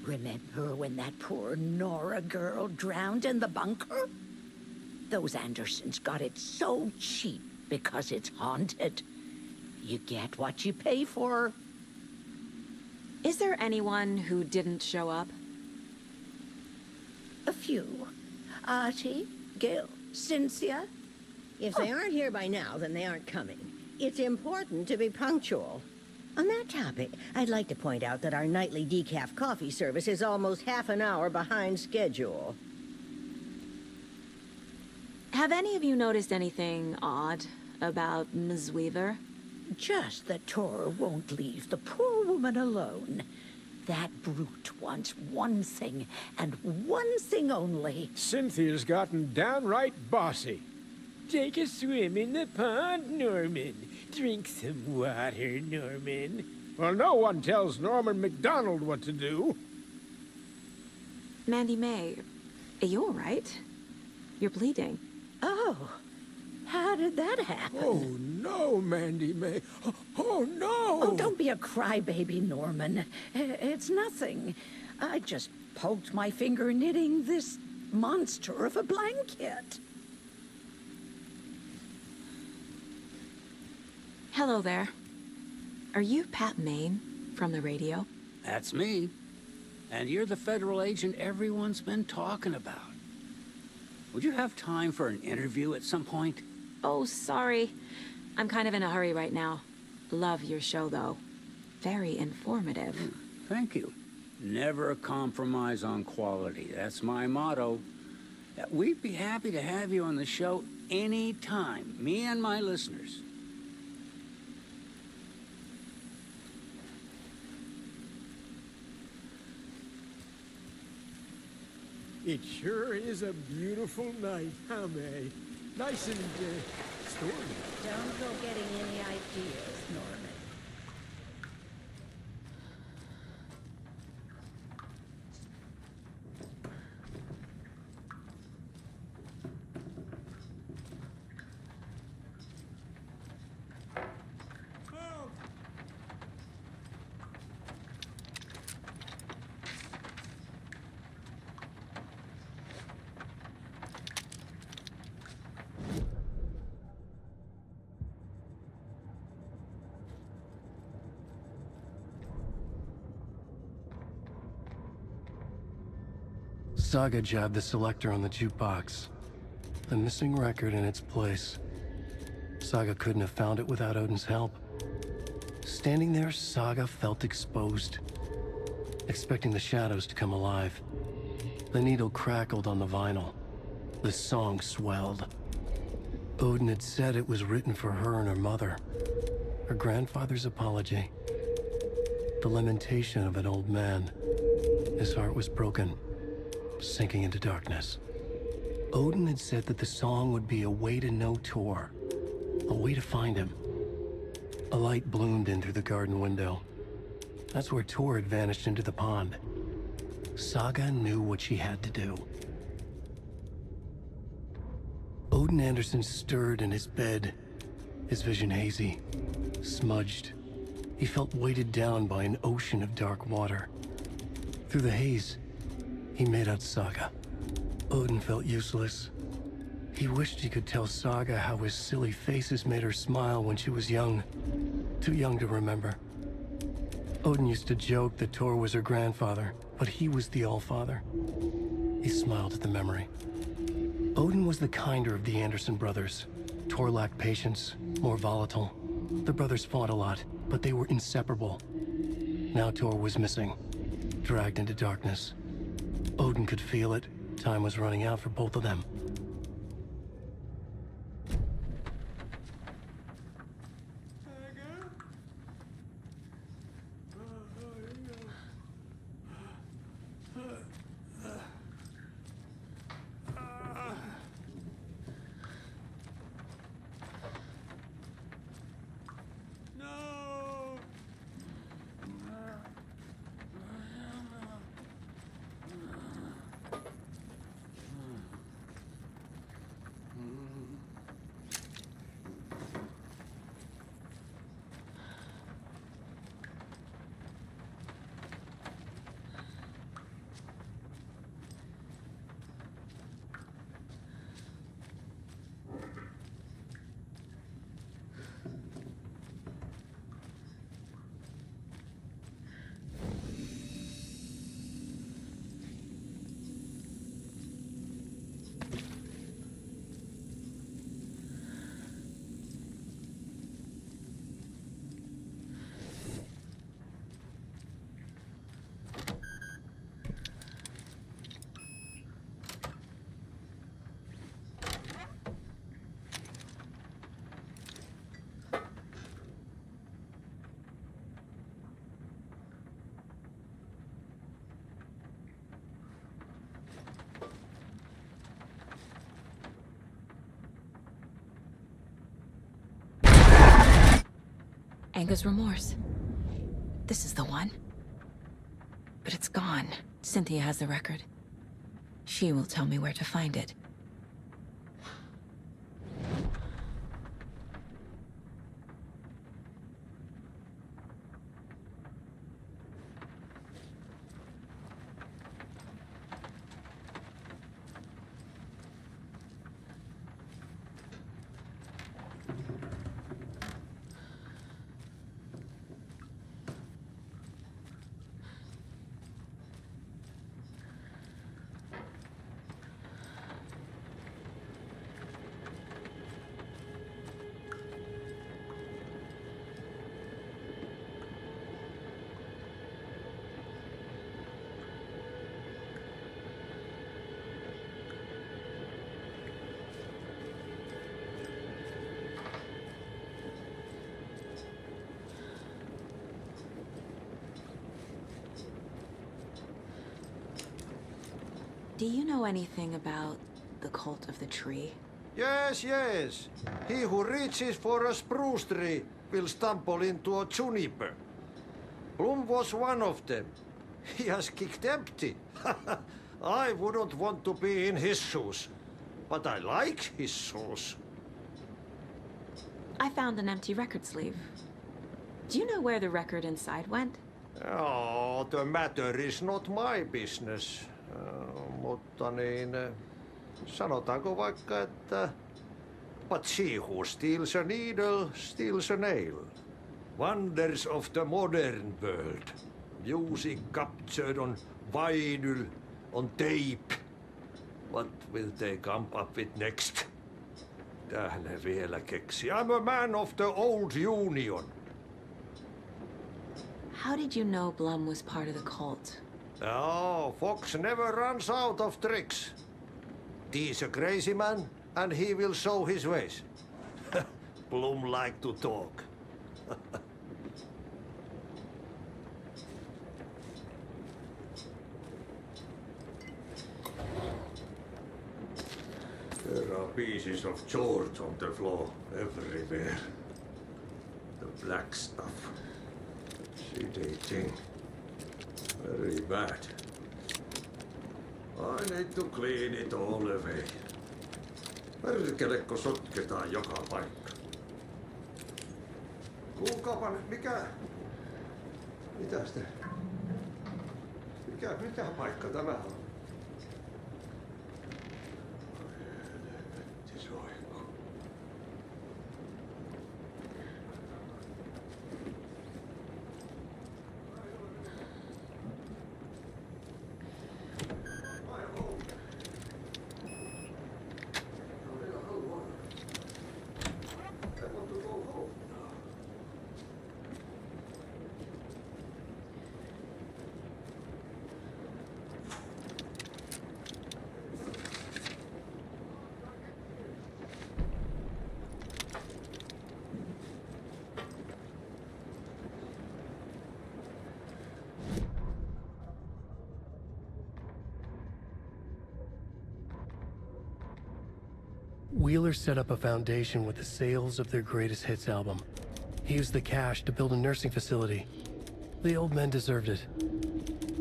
Remember when that poor Nora girl drowned in the bunker? Those Andersons got it so cheap because it's haunted. You get what you pay for. Is there anyone who didn't show up? A few. Artie, Gil, Cynthia. If they aren't here by now, then they aren't coming. It's important to be punctual. On that topic, I'd like to point out that our nightly decaf coffee service is almost half an hour behind schedule. Have any of you noticed anything odd about Ms. Weaver? Just that Tor won't leave the poor woman alone. That brute wants one thing, and one thing only. Cynthia's gotten downright bossy. Take a swim in the pond, Norman. Drink some water, Norman. Well, no one tells Norman MacDonald what to do. Mandy May, are you all right? You're bleeding. Oh, how did that happen? Oh, no, Mandy May. Oh, no! Oh, don't be a crybaby, Norman. It's nothing. I just poked my finger knitting this monster of a blanket. Hello there. Are you Pat Maine from the radio? That's me. And you're the federal agent everyone's been talking about. Would you have time for an interview at some point? Oh, sorry. I'm kind of in a hurry right now. Love your show, though. Very informative. Thank you. Never compromise on quality. That's my motto. We'd be happy to have you on the show anytime, me and my listeners. It sure is a beautiful night, huh, May? Nice and stormy. Don't go getting any ideas, Norman. Saga jabbed the selector on the jukebox, the missing record in its place. Saga couldn't have found it without Odin's help. Standing there, Saga felt exposed, expecting the shadows to come alive. The needle crackled on the vinyl. The song swelled. Odin had said it was written for her and her mother. Her grandfather's apology. The lamentation of an old man. His heart was broken, sinking into darkness. Odin had said that the song would be a way to know Tor, a way to find him. A light bloomed in through the garden window. That's where Tor had vanished into the pond. Saga knew what she had to do. Odin Anderson stirred in his bed, his vision hazy, smudged. He felt weighted down by an ocean of dark water. Through the haze, he made out Saga. Odin felt useless. He wished he could tell Saga how his silly faces made her smile when she was young. Too young to remember. Odin used to joke that Tor was her grandfather, but he was the Allfather. He smiled at the memory. Odin was the kinder of the Anderson brothers. Tor lacked patience, more volatile. The brothers fought a lot, but they were inseparable. Now Tor was missing, dragged into darkness. Odin could feel it. Time was running out for both of them. Anger's remorse. This is the one. But it's gone. Cynthia has the record. She will tell me where to find it. Do you know anything about the cult of the tree? Yes, yes. He who reaches for a spruce tree will stumble into a juniper. Bloom was one of them. He has kicked empty. I wouldn't want to be in his shoes, but I like his shoes. I found an empty record sleeve. Do you know where the record inside went? Oh, the matter is not my business. Mutta niin, sanotaanko vaikka, että but she who steals a needle steals a nail. Wonders of the modern world. Music captured on vinyl, on tape. What will they come up with next? Tähän vielä keksi. I'm a man of the old union. How did you know Blum was part of the cult? Oh, Fox never runs out of tricks. He's a crazy man, and he will show his ways. Bloom like to talk. There are pieces of George on the floor everywhere. The black stuff. She dirty thing. Very bad. I need to clean it all away. Perkelekko sotketaan joka paikka. Kuulkaapa nyt, mitä sitä? Mikä paikka tämä on? Helvetti soikku. Wheeler set up a foundation with the sales of their greatest hits album. He used the cash to build a nursing facility. The old men deserved it.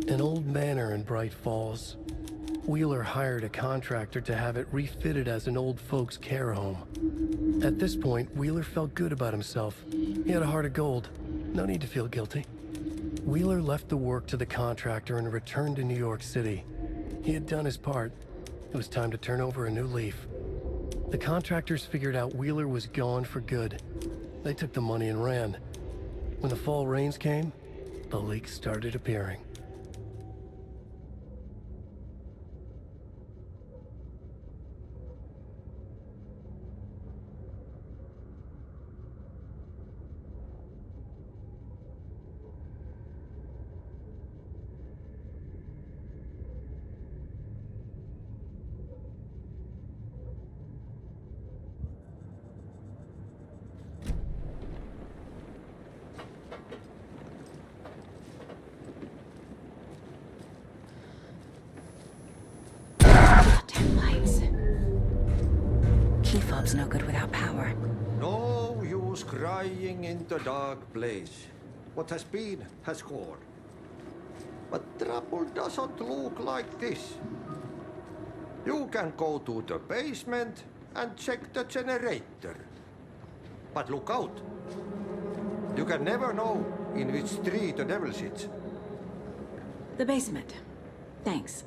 An old manor in Bright Falls. Wheeler hired a contractor to have it refitted as an old folks' care home. At this point, Wheeler felt good about himself. He had a heart of gold. No need to feel guilty. Wheeler left the work to the contractor and returned to New York City. He had done his part. It was time to turn over a new leaf. The contractors figured out Wheeler was gone for good. They took the money and ran. When the fall rains came, the leaks started appearing. Key fob's no good without power. No use crying in the dark place. What has been has gone. But trouble doesn't look like this. You can go to the basement and check the generator. But look out. You can never know in which tree the devil sits. The basement. Thanks.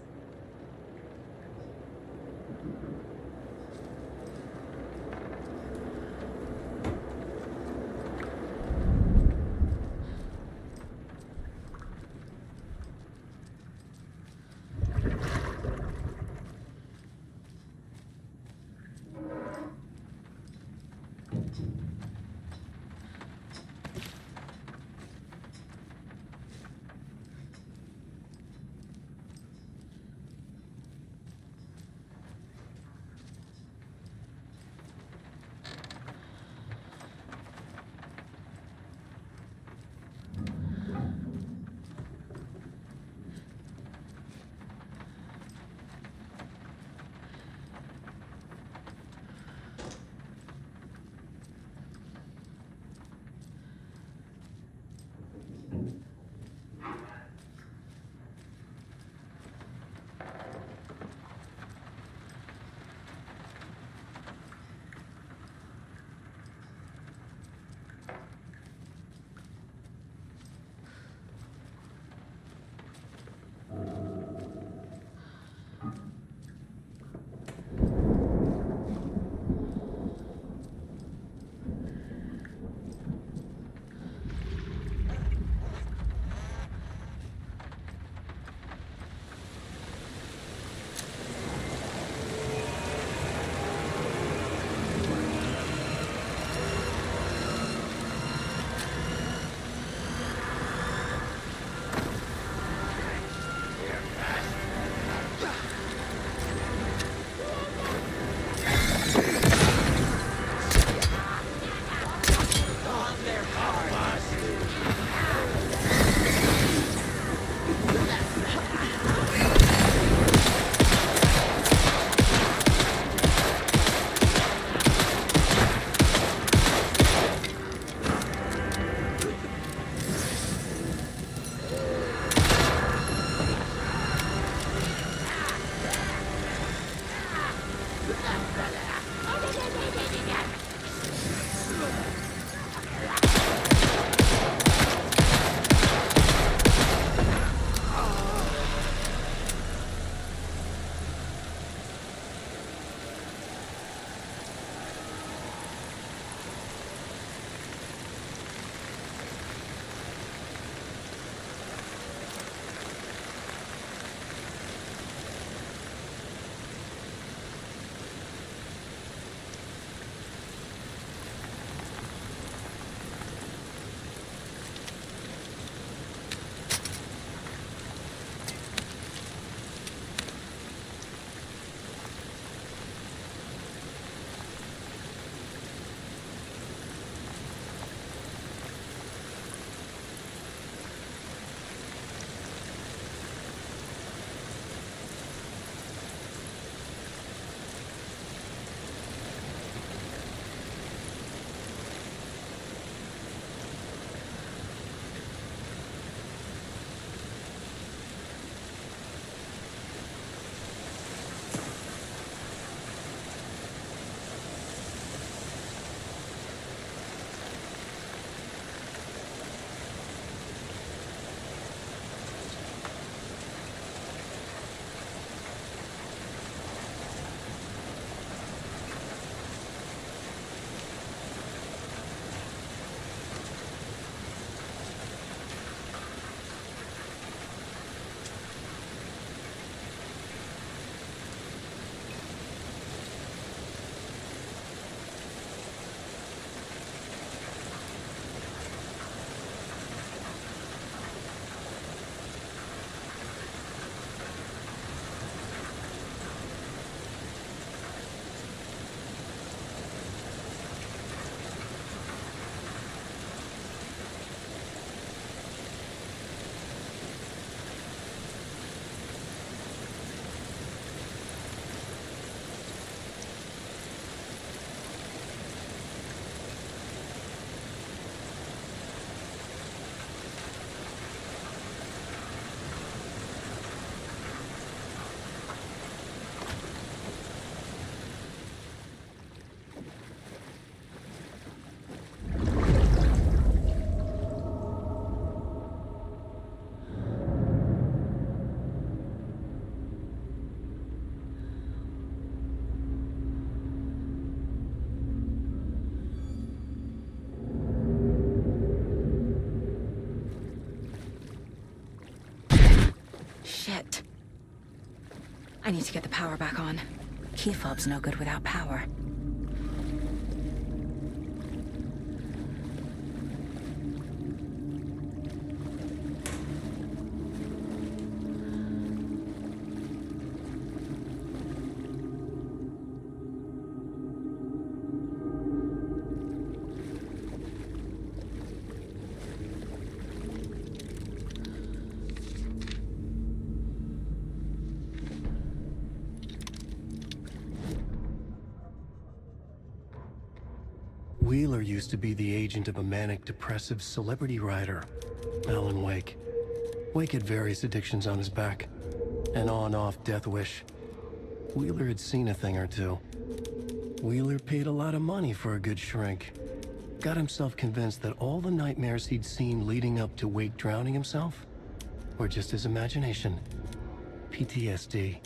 I need to get the power back on. Key fob's no good without power. Wheeler used to be the agent of a manic-depressive celebrity writer, Alan Wake. Wake had various addictions on his back. An on-off death wish. Wheeler had seen a thing or two. Wheeler paid a lot of money for a good shrink. Got himself convinced that all the nightmares he'd seen leading up to Wake drowning himself were just his imagination. PTSD.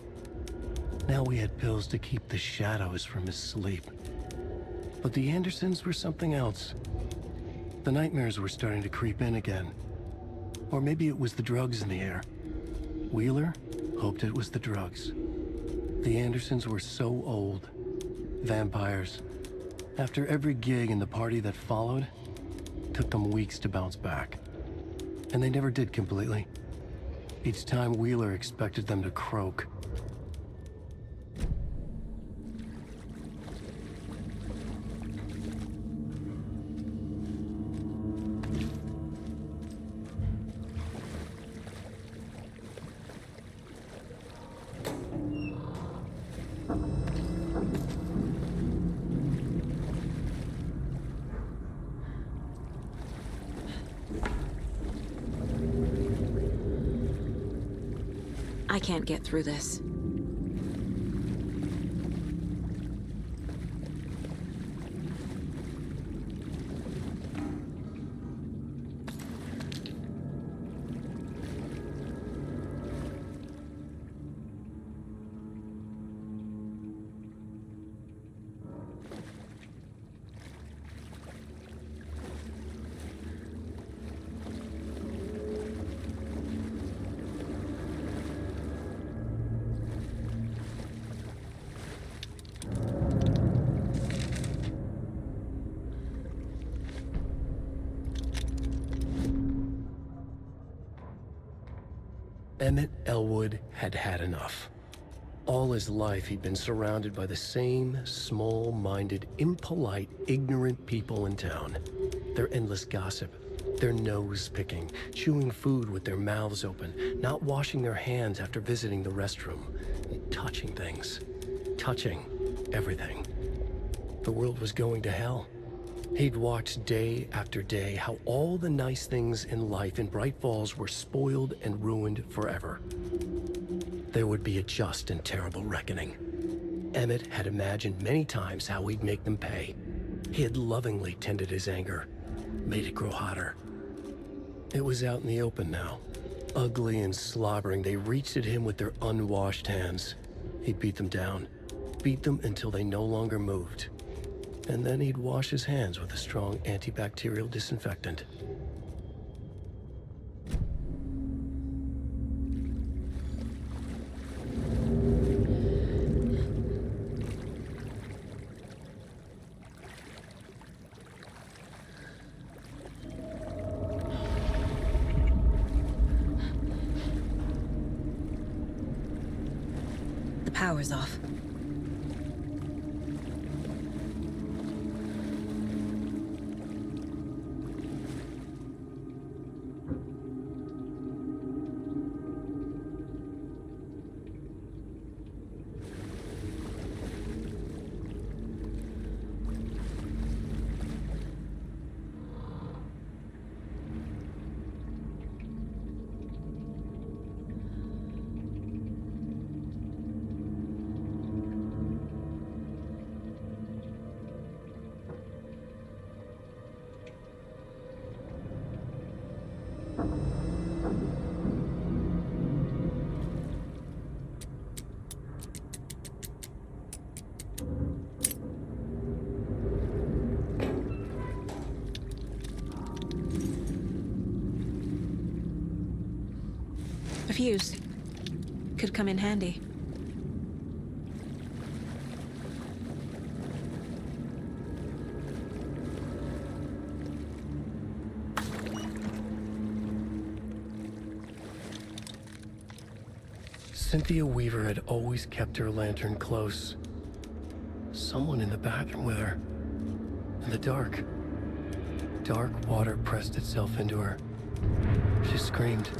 Now we had pills to keep the shadows from his sleep. But the Andersons were something else. The nightmares were starting to creep in again. Or maybe it was the drugs in the air. Wheeler hoped it was the drugs. The Andersons were so old. Vampires. After every gig and the party that followed, took them weeks to bounce back. And they never did completely. Each time Wheeler expected them to croak. I can't get through this. Emmett Elwood had had enough. All his life he'd been surrounded by the same small-minded, impolite, ignorant people in town. Their endless gossip, their nose-picking, chewing food with their mouths open, not washing their hands after visiting the restroom, and touching things. Touching everything. The world was going to hell. He'd watched day after day how all the nice things in life in Bright Falls were spoiled and ruined forever. There would be a just and terrible reckoning. Emmett had imagined many times how he'd make them pay. He had lovingly tended his anger, made it grow hotter. It was out in the open now. Ugly and slobbering, they reached at him with their unwashed hands. He'd beat them down, beat them until they no longer moved. And then he'd wash his hands with a strong antibacterial disinfectant. The power's off. A fuse. Could come in handy. Cynthia Weaver had always kept her lantern close. Someone in the bathroom with her. In the dark. Dark water pressed itself into her. She screamed.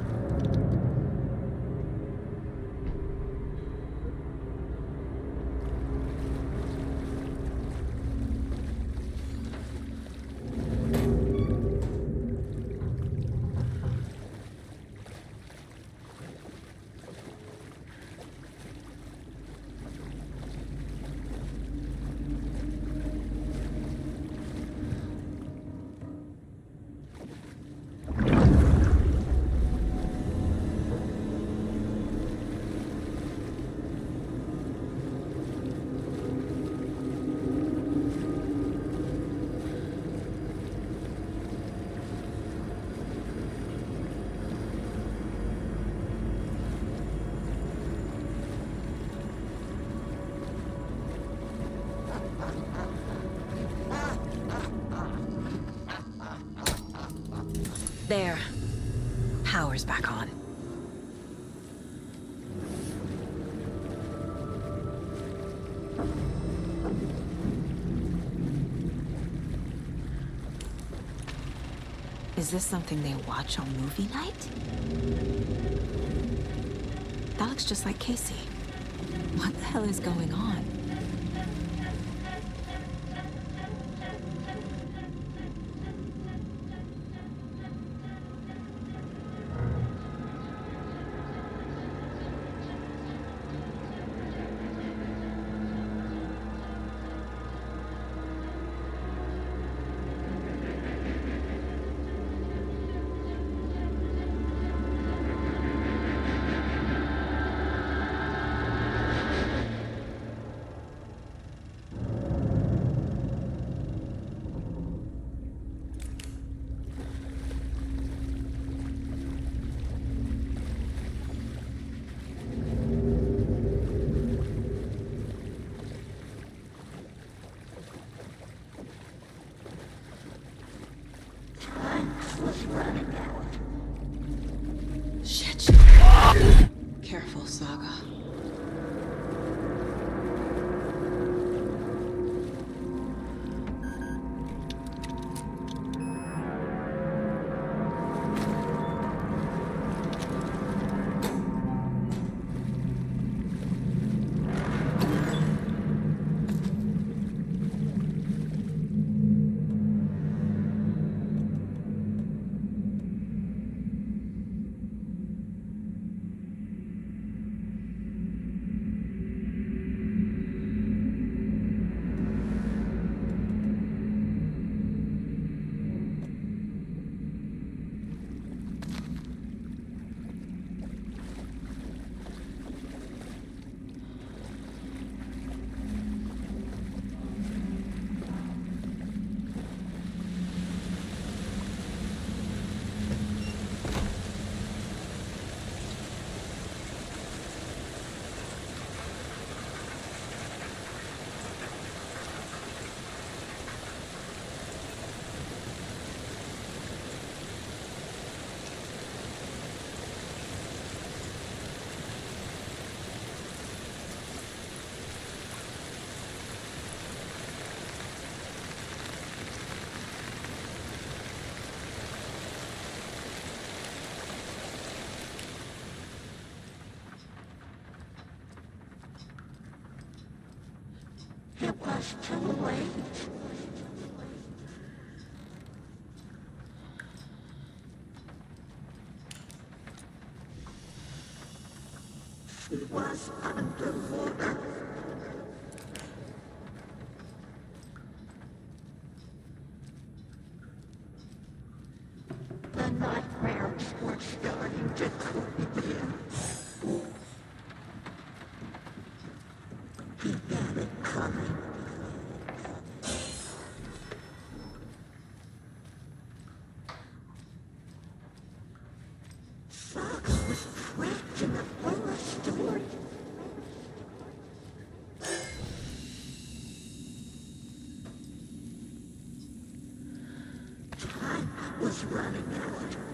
There. Power's back on. Is this something they watch on movie night? That looks just like Casey. What the hell is going on? Shit. Careful, Saga. It was too late. She was underwater. The nightmares were starting to creep in. He had it coming. Saga was trapped in the forest, Stuart. Time was running out.